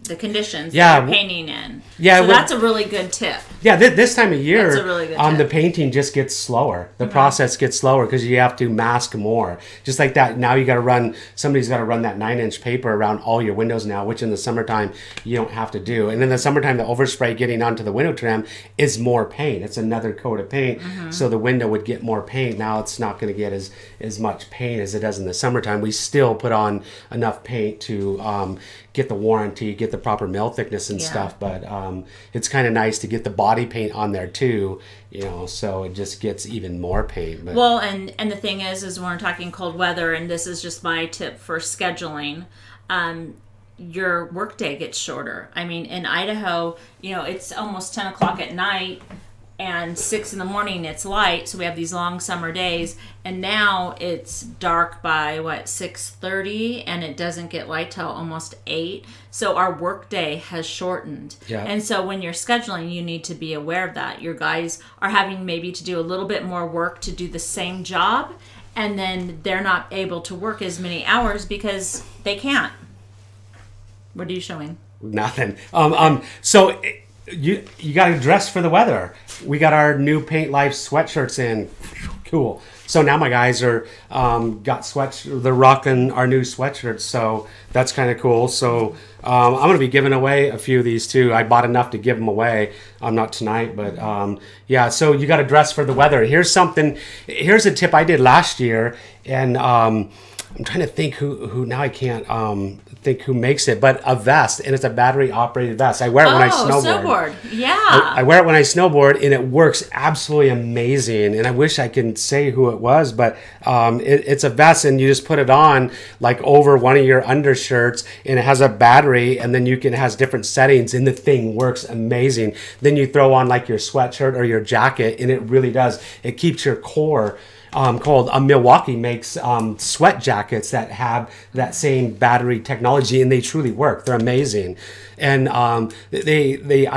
the conditions that you're painting in. Yeah, so that's a really good tip. Yeah, this time of year, that's a really good tip. The painting just gets slower. The process gets slower because you have to mask more. Just like that, now you got to run. Somebody's got to run that 9-inch paper around all your windows now, which in the summertime you don't have to do. And in the summertime, the overspray getting onto the window trim is more paint. It's another coat of paint, so the window would get more paint. Now it's not going to get as much paint as it does in the summertime. We still put on enough paint to get the warranty, get the proper mill thickness and stuff, but it's kind of nice to get the body paint on there too, so it just gets even more paint. But. Well, and the thing is when we're talking cold weather, and this is just my tip for scheduling, your workday gets shorter. I mean, in Idaho, it's almost 10 o'clock at night, and 6 in the morning it's light, so we have these long summer days, and now it's dark by 6:30, and it doesn't get light till almost 8, so our work day has shortened. Yeah. And so when you're scheduling, you need to be aware of that. Your guys are having maybe to do a little bit more work to do the same job, and then they're not able to work as many hours because they can't. What are you showing? Nothing. So you got to dress for the weather. We got our new Paint Life sweatshirts in. Cool. So now my guys are they're rocking our new sweatshirts. So that's kind of cool. So I'm going to be giving away a few of these too. I bought enough to give them away. Not tonight, but yeah. So you got to dress for the weather. Here's a tip I did last year, and I'm trying to think who now I can't think who makes it, but a vest, and it's a battery operated vest. I wear it when I snowboard. Yeah. I wear it when I snowboard, and it works absolutely amazing. And I wish I can say who it was, but it's a vest, and you just put it on like over one of your undershirts, and it has a battery, and then it has different settings, and the thing works amazing. Then you throw on like your sweatshirt or your jacket, and it really does. It keeps your core cold. Milwaukee makes sweat jackets that have that same battery technology, and they truly work. They're amazing. And I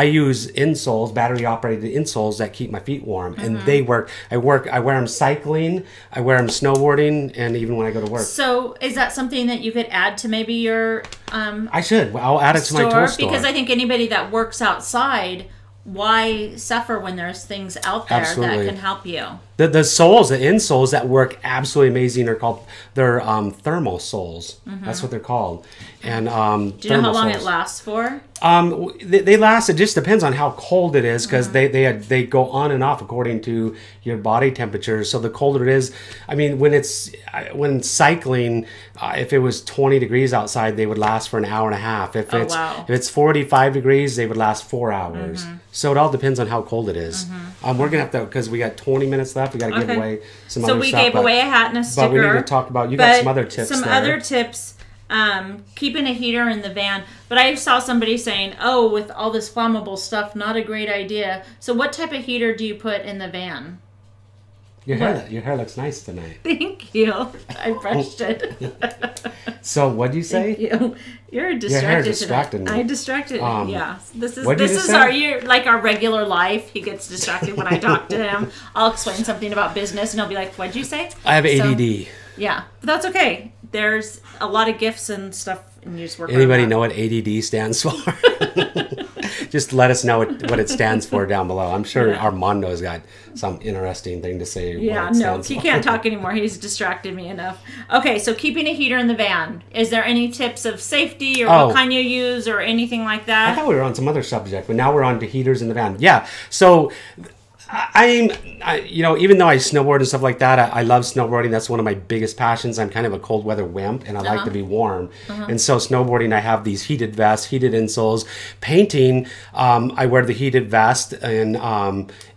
use insoles, battery operated insoles that keep my feet warm, and they work. I wear them cycling, I wear them snowboarding, and even when I go to work. So is that something that you could add to maybe your I should. I'll add it to my tool store. Because I think anybody that works outside, why suffer when there's things out there that can help you? The soles, the insoles that work absolutely amazing are called, they're thermal soles. That's what they're called. And do you know how long it lasts for? They last. It just depends on how cold it is, because they go on and off according to your body temperature. So the colder it is, I mean, when cycling, if it was 20 degrees outside, they would last for an hour and a half. If it's 45 degrees, they would last 4 hours. So it all depends on how cold it is. We're gonna have to, because we got 20 minutes left. We got to give away some other stuff. So we gave away a hat and a sticker. But we need to talk about. You got some other tips. Other tips. Keeping a heater in the van. But I saw somebody saying, "Oh, with all this flammable stuff, not a great idea." So what type of heater do you put in the van? Your hair looks nice tonight. Thank you. I brushed it. So what do you say? Thank you. You're distracted. Your hair distracted me. I distracted. Yeah. This is our regular life. He gets distracted when I talk to him. I'll explain something about business, and he'll be like, "What'd you say?" I have ADD. Yeah, but that's okay. There's a lot of gifts and stuff, and you just work. Anybody know what ADD stands for? Just let us know what it stands for down below. I'm sure Armando's got some interesting thing to say. Yeah, no, he can't talk anymore. He's distracted me enough. Okay, so keeping a heater in the van. Is there any tips of safety or what kind you use or anything like that? I thought we were on some other subject, but now we're on to heaters in the van. Yeah, so even though I snowboard and stuff like that, I love snowboarding. That's one of my biggest passions. I'm kind of a cold weather wimp, and I like to be warm. And so snowboarding, I have these heated vests, heated insoles. Painting, I wear the heated vest, and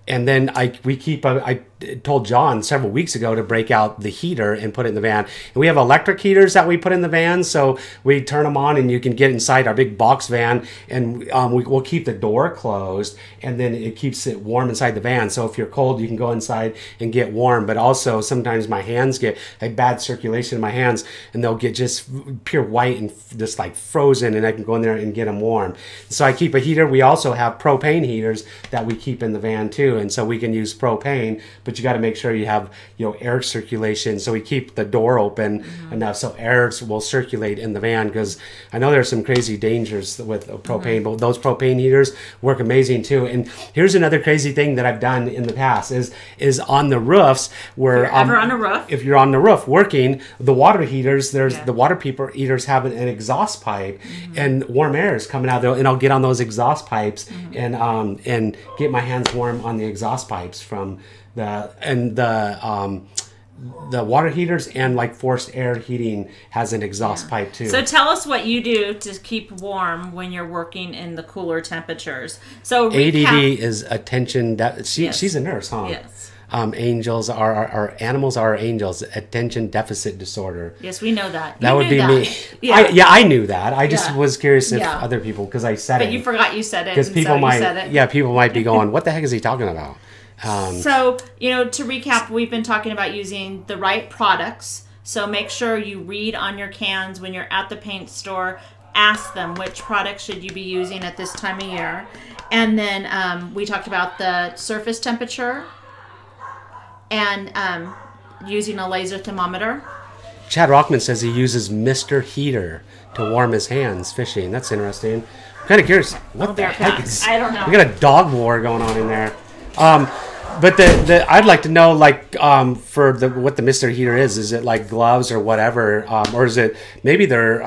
then I told John several weeks ago to break out the heater and put it in the van. And we have electric heaters that we put in the van, so we turn them on and you can get inside our big box van, and we'll keep the door closed, and then it keeps it warm inside the van. So if you're cold, you can go inside and get warm. But also sometimes my hands get a bad circulation in my hands, and they'll get just pure white and just like frozen, and I can go in there and get them warm. So I keep a heater. We also have propane heaters that we keep in the van too, and so we can use propane, but you got to make sure you have air circulation. So we keep the door open enough so air will circulate in the van, because I know there's some crazy dangers with propane, but those propane heaters work amazing too. And here's another crazy thing that I've done in the past is on the roofs where if you're on the roof working, the water heaters, the water heaters have an exhaust pipe, and warm air is coming out there, and I'll get on those exhaust pipes and get my hands warm on the exhaust pipes from the water heaters, and like forced air heating has an exhaust pipe too. So tell us what you do to keep warm when you're working in the cooler temperatures. So ADD is attention. She's a nurse, huh? Yes. angels are animals are angels. Attention deficit disorder. Yes, we know that. That would be that. me. Yeah. I knew that. I just was curious if other people, because I said it. But you forgot you said it. Because people people might be going, what the heck is he talking about? So, to recap, we've been talking about using the right products. So make sure you read on your cans when you're at the paint store. Ask them which products should you be using at this time of year. And then we talked about the surface temperature and using a laser thermometer. Chad Rockman says he uses Mr. Heater to warm his hands fishing. That's interesting. I'm kind of curious. What the heck is... I don't know. We got a dog war going on in there. But I'd like to know, like, for what the Mr. Heater is. Is it like gloves or whatever, or is it maybe they're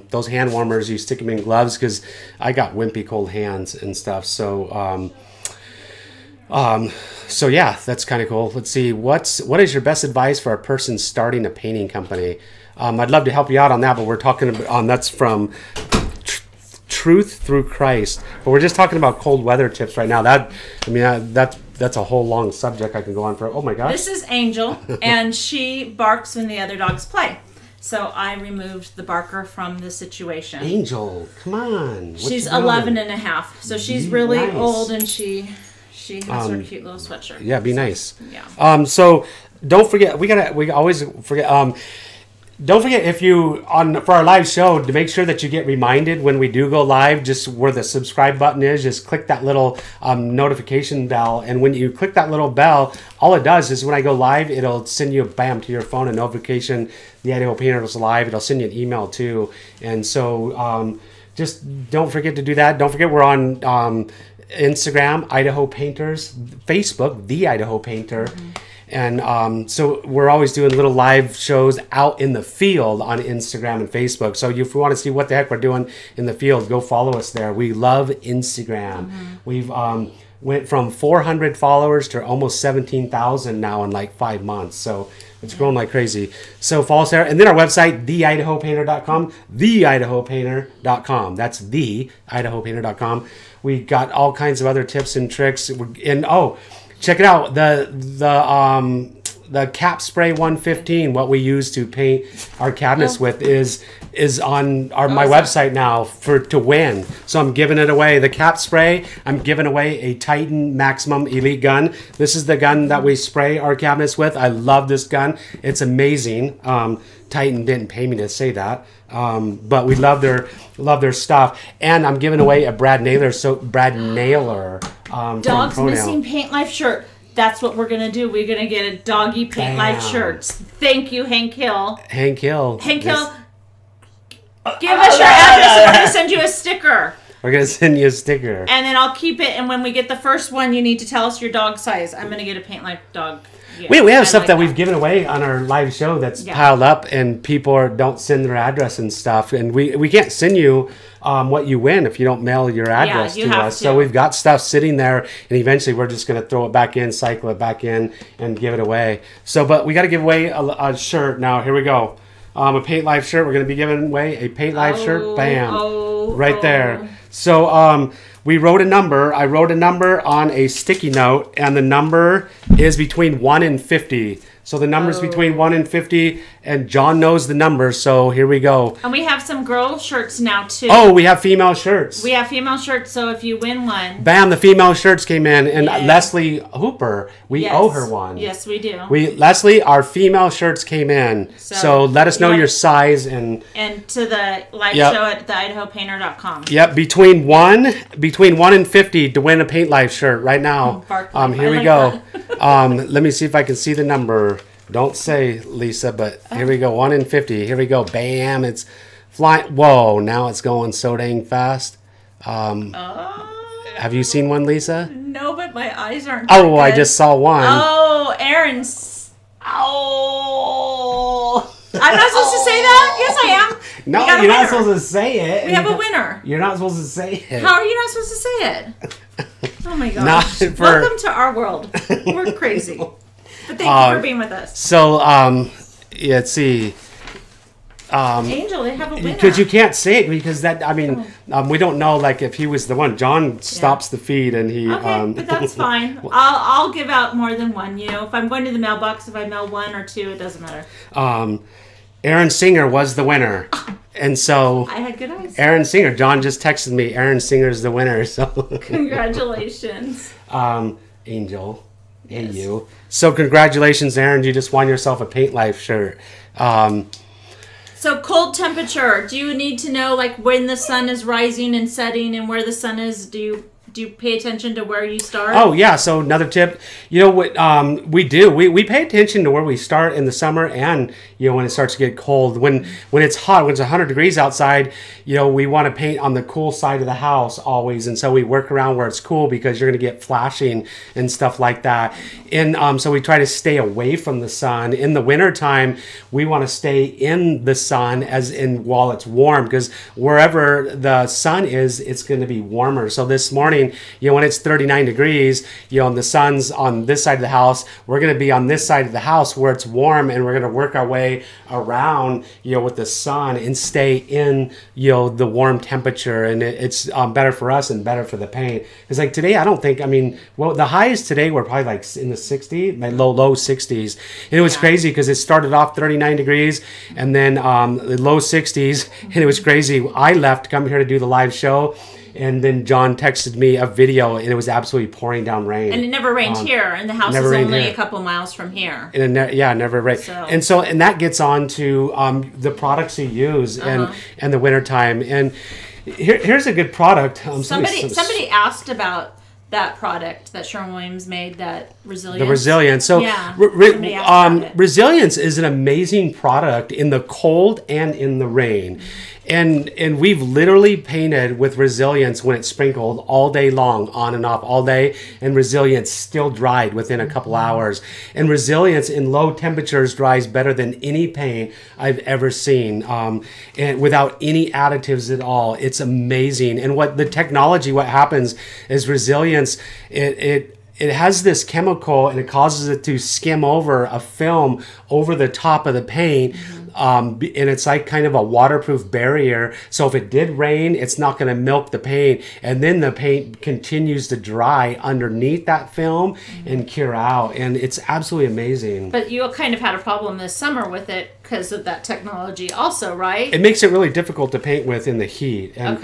those hand warmers you stick them in gloves? Because I got wimpy cold hands and stuff. So so yeah, that's kind of cool. Let's see, what is your best advice for a person starting a painting company? I'd love to help you out on that, but we're talking about that's from Truth Through Christ. But we're just talking about cold weather tips right now. That's a whole long subject I can go on for. Oh my gosh. This is Angel, and she barks when the other dogs play. So I removed the barker from the situation. Angel, come on. She's 11 and a half. So she's really old, and she has her cute little sweatshirt. Yeah, be nice. Yeah. So don't forget, we always forget. Don't forget, if you for our live show, to make sure that you get reminded when we do go live, just where the subscribe button is, just click that little notification bell. And when you click that little bell, all it does is when I go live, it'll send you to your phone a notification. The Idaho Painter is live. It'll send you an email too. And so just don't forget to do that. Don't forget we're on Instagram, Idaho Painters, Facebook, The Idaho Painter. Mm-hmm. And so we're always doing little live shows out in the field on Instagram and Facebook. So if you want to see what the heck we're doing in the field, go follow us there. We love Instagram. Mm-hmm. We've went from 400 followers to almost 17,000 now in like 5 months. So it's growing like crazy. So follow us there. And then our website, theidahopainter.com, theidahopainter.com. That's theidahopainter.com. We got all kinds of other tips and tricks. And check it out, the Cap Spray 115, what we use to paint our cabinets with, is on my website now to win. So I'm giving it away. The Cap Spray, I'm giving away a Titan Maximum Elite gun. This is the gun that we spray our cabinets with. I love this gun. It's amazing. Titan didn't pay me to say that. But we love their stuff. And I'm giving away a Brad Naylor Dogs Missing Paint Life shirt. That's what we're gonna do. We're gonna get a doggy paint life shirts. Thank you, Hank Hill. Hank Hill. Give us your address and we're gonna send you a sticker. We're gonna send you a sticker. And then I'll keep it, and when we get the first one, you need to tell us your dog size. I'm gonna get a Paint Life dog. Yeah, we have stuff that we've given away on our live show that's piled up, and people don't send their address and stuff, and we can't send you what you win if you don't mail your address to us. So we've got stuff sitting there, and eventually we're just going to throw it back in, cycle it back in, and give it away. So, but we got to give away a shirt now. Here we go. A Paint Life shirt. We're going to be giving away a Paint Life shirt. Bam. Right there. So we wrote a number. I wrote a number on a sticky note, and the number is between 1 and 50. So the number's between 1 and 50, and John knows the number, so here we go. And we have some girl shirts now, too. Oh, we have female shirts. We have female shirts, so if you win one... Bam, the female shirts came in, and Leslie Hooper, we owe her one. Yes, we do. Leslie, our female shirts came in, so let us know your size. And to the live show at theidahopainter.com. Yep, between 1 and 50 to win a Paint Life shirt right now. Here we go. Let me see if I can see the number. Don't say, Lisa, but here we go. 1 in 50. Here we go. Bam. It's flying. Whoa. Now it's going so dang fast. Have you seen one, Lisa? No, but my eyes aren't good. I just saw one. Oh, Aaron's. Oh. I'm not supposed to say that? Yes, I am. No, you're not supposed to say it. We have a winner. You're not supposed to say it. How are you not supposed to say it? Oh, my gosh. Welcome to our world. We're crazy. But thank you for being with us. So, let's see. Angel, they have a winner. Because you can't say it because that, I mean, we don't know like if he was the one. John stops the feed and he. Okay, but that's fine. I'll give out more than one. You know, if I'm going to the mailbox, if I mail 1 or 2, it doesn't matter. Aaron Singer was the winner. And so I had good eyes. Aaron Singer, John just texted me. Aaron Singer's the winner. So Congratulations, Angel, and you. So congratulations, Aaron. You just won yourself a Paint Life shirt. So cold temperature. Do you need to know like when the sun is rising and setting and where the sun is? Do you pay attention to where you start? Oh yeah. So another tip, you know what we do? We pay attention to where we start in the summer and you know when it starts to get cold. When it's hot, when it's 100 degrees outside, you know we want to paint on the cool side of the house always, and so we work around where it's cool because you're going to get flashing and stuff like that. And so we try to stay away from the sun. In the wintertime, we want to stay in the sun as in while it's warm because wherever the sun is, it's going to be warmer. So this morning, you know, when it's 39 degrees, you know, and the sun's on this side of the house, we're going to be on this side of the house where it's warm, and we're going to work our way around, you know, with the sun and stay in, you know, the warm temperature. And it's better for us and better for the paint. It's like today, I don't think, I mean, well, the highs today were probably like in the 60s, like low 60s. And it was crazy because it started off 39 degrees and then the low 60s. And it was crazy. I left to come here to do the live show. And then John texted me a video, and it was absolutely pouring down rain. And it never rained here, and the house is only a couple miles from here. And it never rained. And that gets on to the products you use and the wintertime. And here's a good product. Somebody asked about that product that Sherwin-Williams made, that Resilience. The Resilience. So Resilience is an amazing product in the cold and in the rain. And we've literally painted with Resilience when it's sprinkled all day long, on and off all day, and Resilience still dried within a couple hours. And Resilience in low temperatures dries better than any paint I've ever seen, and without any additives at all. It's amazing. And what happens is Resilience, it has this chemical and it causes it to skim over a film over the top of the paint. And it's like kind of a waterproof barrier. So if it did rain, it's not going to milk the paint. And then the paint continues to dry underneath that film and cure out. And it's absolutely amazing. But you kind of had a problem this summer with it because of that technology also, right? It makes it really difficult to paint with in the heat. And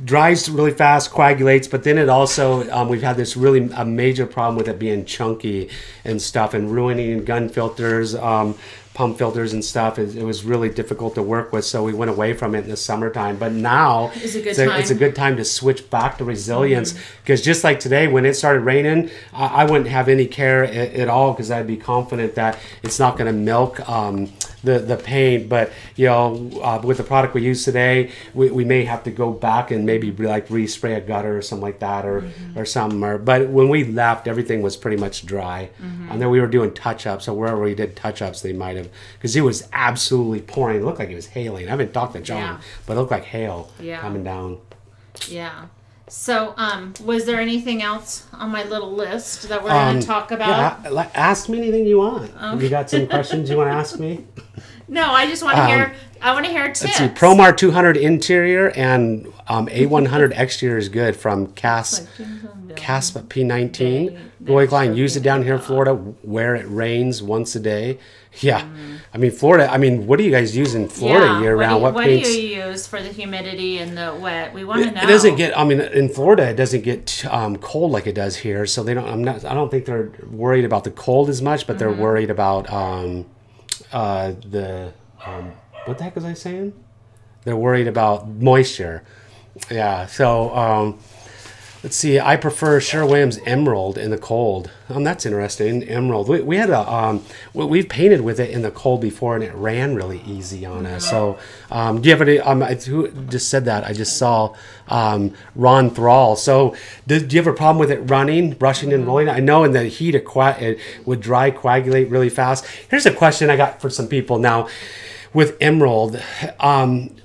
dries really fast, coagulates, but then it also, we've had this really a major problem with it being chunky and stuff and ruining gun filters, pump filters and stuff. It was really difficult to work with, so we went away from it in the summertime. But now it's a good time to switch back to Resilience, because just like today when it started raining, I wouldn't have any care at all because I'd be confident that it's not going to milk the paint. But you know, with the product we use today, we may have to go back and maybe like respray a gutter or something like that, or something. But when we left, everything was pretty much dry. And then we were doing touch-ups, so wherever we did touch-ups, they might have, because it was absolutely pouring. It looked like it was hailing. I haven't talked to John, but it looked like hail coming down. Yeah. So, was there anything else on my little list that we're going to talk about? Yeah, ask me anything you want. You got some questions you want to ask me? No, I just want to hear. I want to hear tips. Let's see. Promar 200 interior and A100 exterior is good from Casp P19. Roy Klein, use it down here in Florida where it rains once a day. Yeah, I mean Florida. I mean, what do you guys use in Florida year round? What do you use for the humidity and the wet? We want to know. It doesn't get. I mean, in Florida, it doesn't get cold like it does here. So they don't. I don't think they're worried about the cold as much, but they're worried about what the heck was I saying? They're worried about moisture. Yeah. So let's see. I prefer Sherwin-Williams Emerald in the cold. That's interesting. Emerald. We had we've painted with it in the cold before, and it ran really easy on us. So, do you have any? Who just said that? I just saw Ron Thrall. So, do you have a problem with it running, brushing, and rolling? I know in the heat it would dry, coagulate really fast. Here's a question I got for some people now. With Emerald,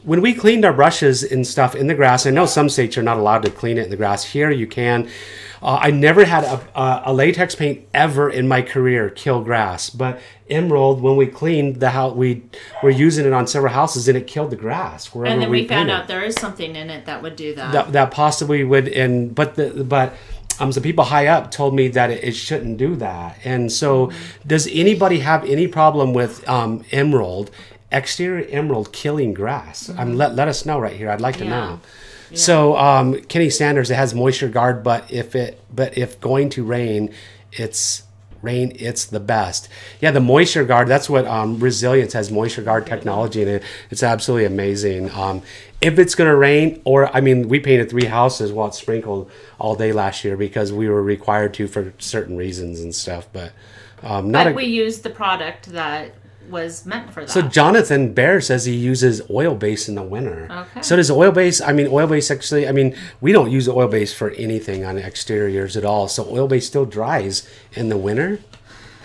when we cleaned our brushes and stuff in the grass, I know some states you're not allowed to clean it in the grass. Here you can. I never had a latex paint ever in my career kill grass, but Emerald, when we cleaned the house, we were using it on several houses, and it killed the grass wherever and then we found painted. out there is something in it that would do that. That possibly would, but some people high up told me that it shouldn't do that. And so, does anybody have any problem with Emerald, exterior Emerald killing grass? Let us know right here. I'd like to know. Yeah. So Kenny Sanders, it has moisture guard, but if going to rain, it's the best. Yeah, the moisture guard, that's what Resilience has, moisture guard technology in it. It's absolutely amazing. If it's going to rain, or, I mean, we painted 3 houses while it sprinkled all day last year because we were required to for certain reasons and stuff. But we used the product that was meant for that. So Jonathan Bear says he uses oil base in the winter. Okay. So does oil base, oil base actually, we don't use oil base for anything on exteriors at all. So oil base still dries in the winter?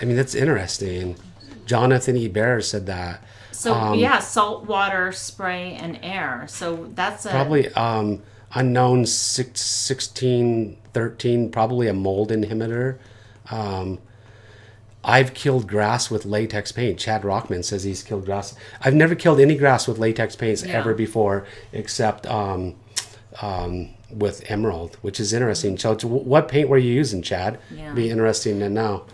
That's interesting. Jonathan E. Bear said that. So salt water, spray, and air. So that's probably unknown 1613, probably a mold inhibitor. I've killed grass with latex paint. Chad Rockman says he's killed grass. I've never killed any grass with latex paints ever before, except with Emerald, which is interesting. So what paint were you using, Chad? Yeah. Be interesting to know.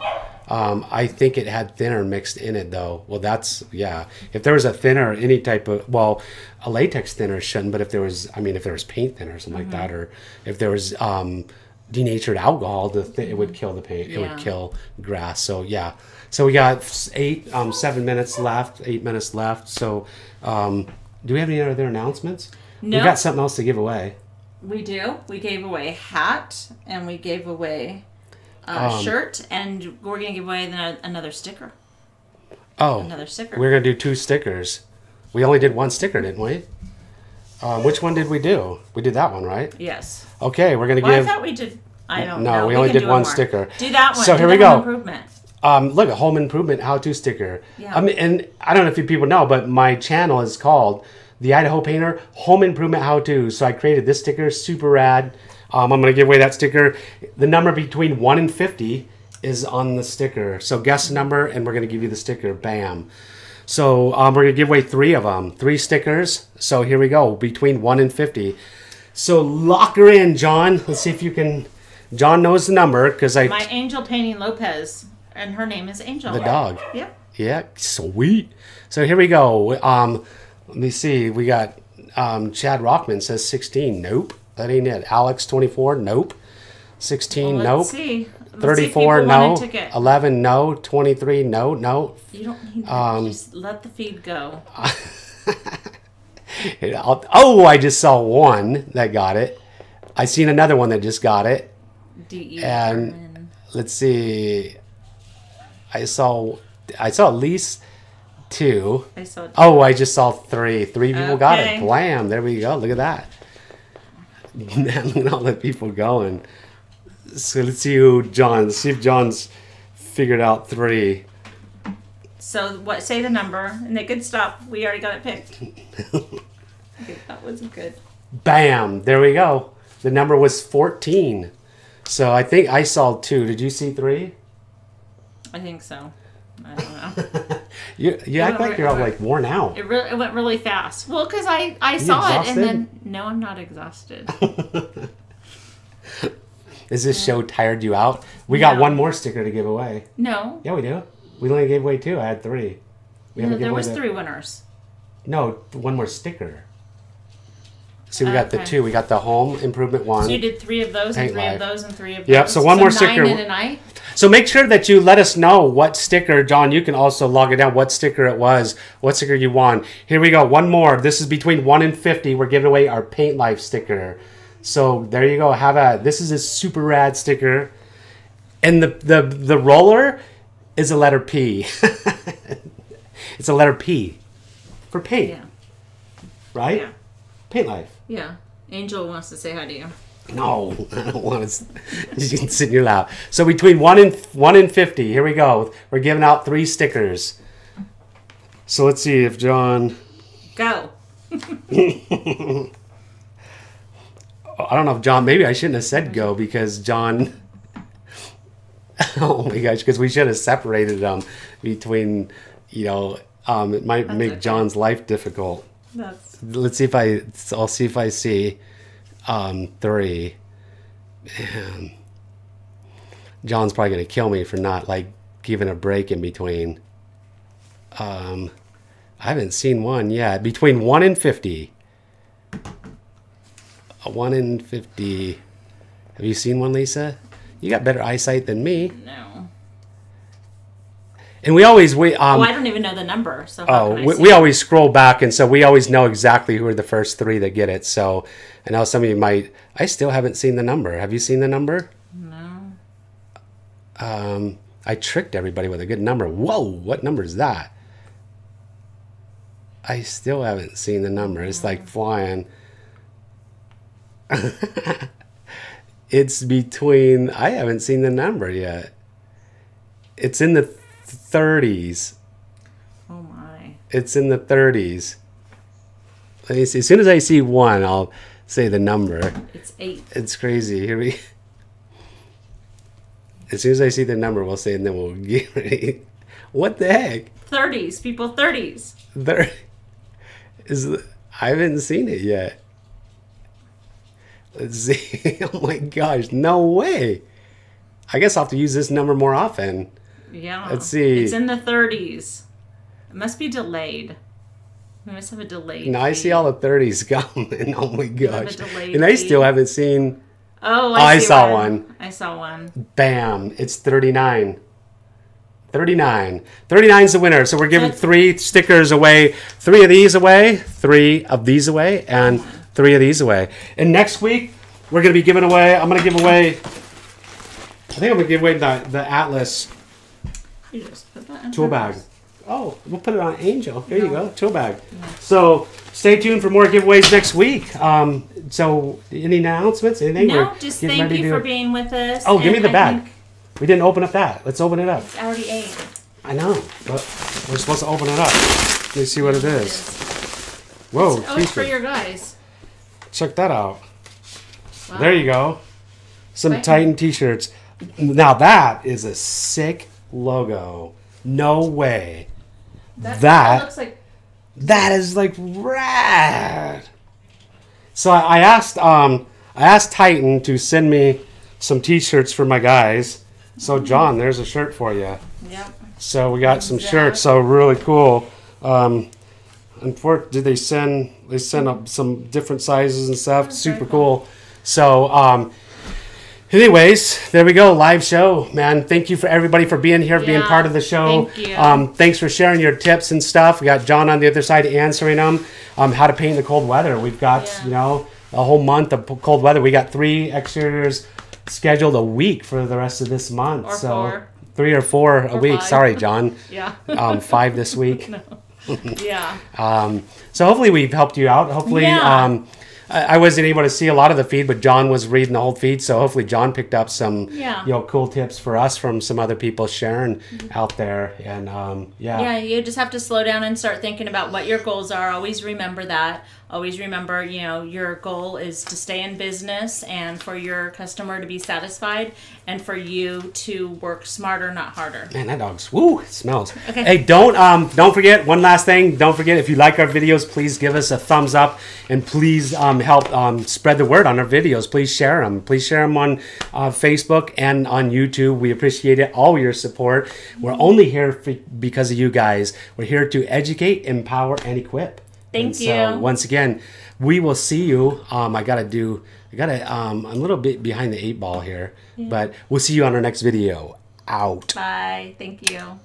I think it had thinner mixed in it, though. Well, that's, yeah. If there was a thinner, any type of, well, a latex thinner shouldn't, but if there was, if there was paint thinner or something like that, or if there was denatured alcohol, it would kill the paint. It would kill grass. So, yeah. So we got 7 minutes left, 8 minutes left. So, do we have any other announcements? No. We got something else to give away. We do. We gave away a hat, and we gave away shirt, and we're going to give away another sticker. Oh. Another sticker. We're going to do 2 stickers. We only did 1 sticker, didn't we? Which one did we do? We did that one, right? Yes. Okay, we're going to give... I thought we did... I don't know. No, we only did 1 sticker. Do that one. So here we go. Home improvement. Look, a home improvement how-to sticker. Yeah. And I don't know if you people know, but my channel is called the Idaho Painter Home Improvement How-To. So I created this sticker, super rad. I'm going to give away that sticker. The number between 1 and 50 is on the sticker. So guess the number, and we're going to give you the sticker. Bam. So we're going to give away 3 of them. 3 stickers. So here we go, between 1 and 50. So lock her in, John. Let's see if you can... John knows the number, because I... My Angel Painting Lopez, and her name is Angel. The dog. Yep. Yeah, sweet. So here we go. Let me see. We got Chad Rockman says 16. Nope. That ain't it. Alex 24. Nope. 16. Well, nope. let's see. 34. No. 11. No. 23. No. No. You don't need that. Just let the feed go. I just saw one that got it. I seen another one that just got it. And let's see. I saw at least 2. I saw 2. Oh, I just saw 3. 3 people got it. Blam. There we go. Look at that. Look at all the people going. So let's see see if John's figured out 3. So say the number, and they could stop. We already got it picked. Okay, that was good. Bam. There we go. The number was 14. So I think I saw 2. Did you see 3? I think so. I don't know. you act like you're all like worn out. It went really fast. Well, because I saw it and then... No, I'm not exhausted. Is this show tired you out? We got 1 more sticker to give away. No. Yeah, we do. We only gave away 2. I had 3. There was 3 winners. No, 1 more sticker. See, we got the 2. We got the home improvement 1. So you did 3 of those, and 3 of those, and 3 of those. Yep. So 1 more sticker. 9 in a night. So make sure that you let us know what sticker, John. You can also log it down. What sticker it was. What sticker you won. Here we go. 1 more. This is between 1 and 50. We're giving away our Paint Life sticker. So there you go. This is a super rad sticker, and the roller is a letter P. It's a letter P for paint. Yeah. Right? Yeah. Paint Life. Yeah. Angel wants to say hi to you. No, I don't want to. You can sit in your lap. So between 1 and 50, here we go. We're giving out 3 stickers. So let's see if John. Go. I don't know if John, maybe I shouldn't have said go because John, oh my gosh, because we should have separated them between, you know, it might make John's life difficult. Let's see if I'll see if I see 3. Man. John's probably going to kill me for not like giving a break in between. I haven't seen one yet. Between 1 and 50. 1 in 50. Have you seen one, Lisa? You got better eyesight than me. No. And we always I don't even know the number. So we always scroll back, and so we always know exactly who are the first 3 that get it. So I know some of you might. I still haven't seen the number. Have you seen the number? No. I tricked everybody with a good number. Whoa! What number is that? I still haven't seen the number. It's like flying. It's between. I haven't seen the number yet. It's in the 30s. Oh my. It's in the 30s. Let me see. As soon as I see 1, I'll say the number. It's 8. It's crazy. Here we. As soon as I see the number, we'll say, and then we'll get ready. What the heck? 30s. People 30s. There I haven't seen it yet. Let's see. Oh my gosh. No way. I guess I'll have to use this number more often. Yeah. Let's see. It's in the 30s. It must be delayed. We must have a delayed. No, I see all the 30s coming. Oh my gosh. And I feed. still haven't seen. Oh, I saw one. I saw one. Bam. It's 39. 39. 39 is the winner. So we're giving 3 stickers away. 3 of these away. 3 of these away. And 3 of these away. And next week, we're going to be giving away. I'm going to give away. I think I'm going to give away the Atlas You just put that in tool bag. Oh, we'll put it on Angel. There you go. Tool bag. So stay tuned for more giveaways next week. So any announcements? Anything? No, just thank you for being with us. Oh, give me the bag. We didn't open up that. Let's open it up. It's already 8. I know, but we're supposed to open it up. Let me see what it is. Whoa. It's for your guys. Check that out. Wow. There you go. Some Titan t-shirts. Now that is a sick logo. No way. That looks like... That is like rad. So I asked Titan to send me some t-shirts for my guys. So John, there's a shirt for you. Yep. So we got some shirts. So really cool. Did they send up some different sizes and stuff? Super cool. So anyways, there we go. Live show, man. Thank you for everybody for being here, being part of the show. Thank you. Thanks for sharing your tips and stuff. We got John on the other side answering them. How to paint in the cold weather. We've got a whole month of cold weather. We got 3 exteriors scheduled a week for the rest of this month. Or 4. 3 or 4 a week. 5. Sorry, John. Yeah. 5 this week. No. Yeah. So hopefully we've helped you out. Hopefully, I wasn't able to see a lot of the feed, but John was reading the whole feed. So hopefully John picked up some, cool tips for us from some other people sharing out there. And yeah, you just have to slow down and start thinking about what your goals are. Always remember that. Always remember, your goal is to stay in business and for your customer to be satisfied and for you to work smarter, not harder. Man, that dog's it smells. Okay. Hey, don't forget one last thing. Don't forget, if you like our videos, please give us a thumbs up and please help spread the word on our videos. Please share them. Please share them on Facebook and on YouTube. We appreciate it. All your support. We're only here because of you guys. We're here to educate, empower, and equip. Thank you. So once again, we will see you. I'm a little bit behind the 8 ball here, but we'll see you on our next video. Out. Bye. Thank you.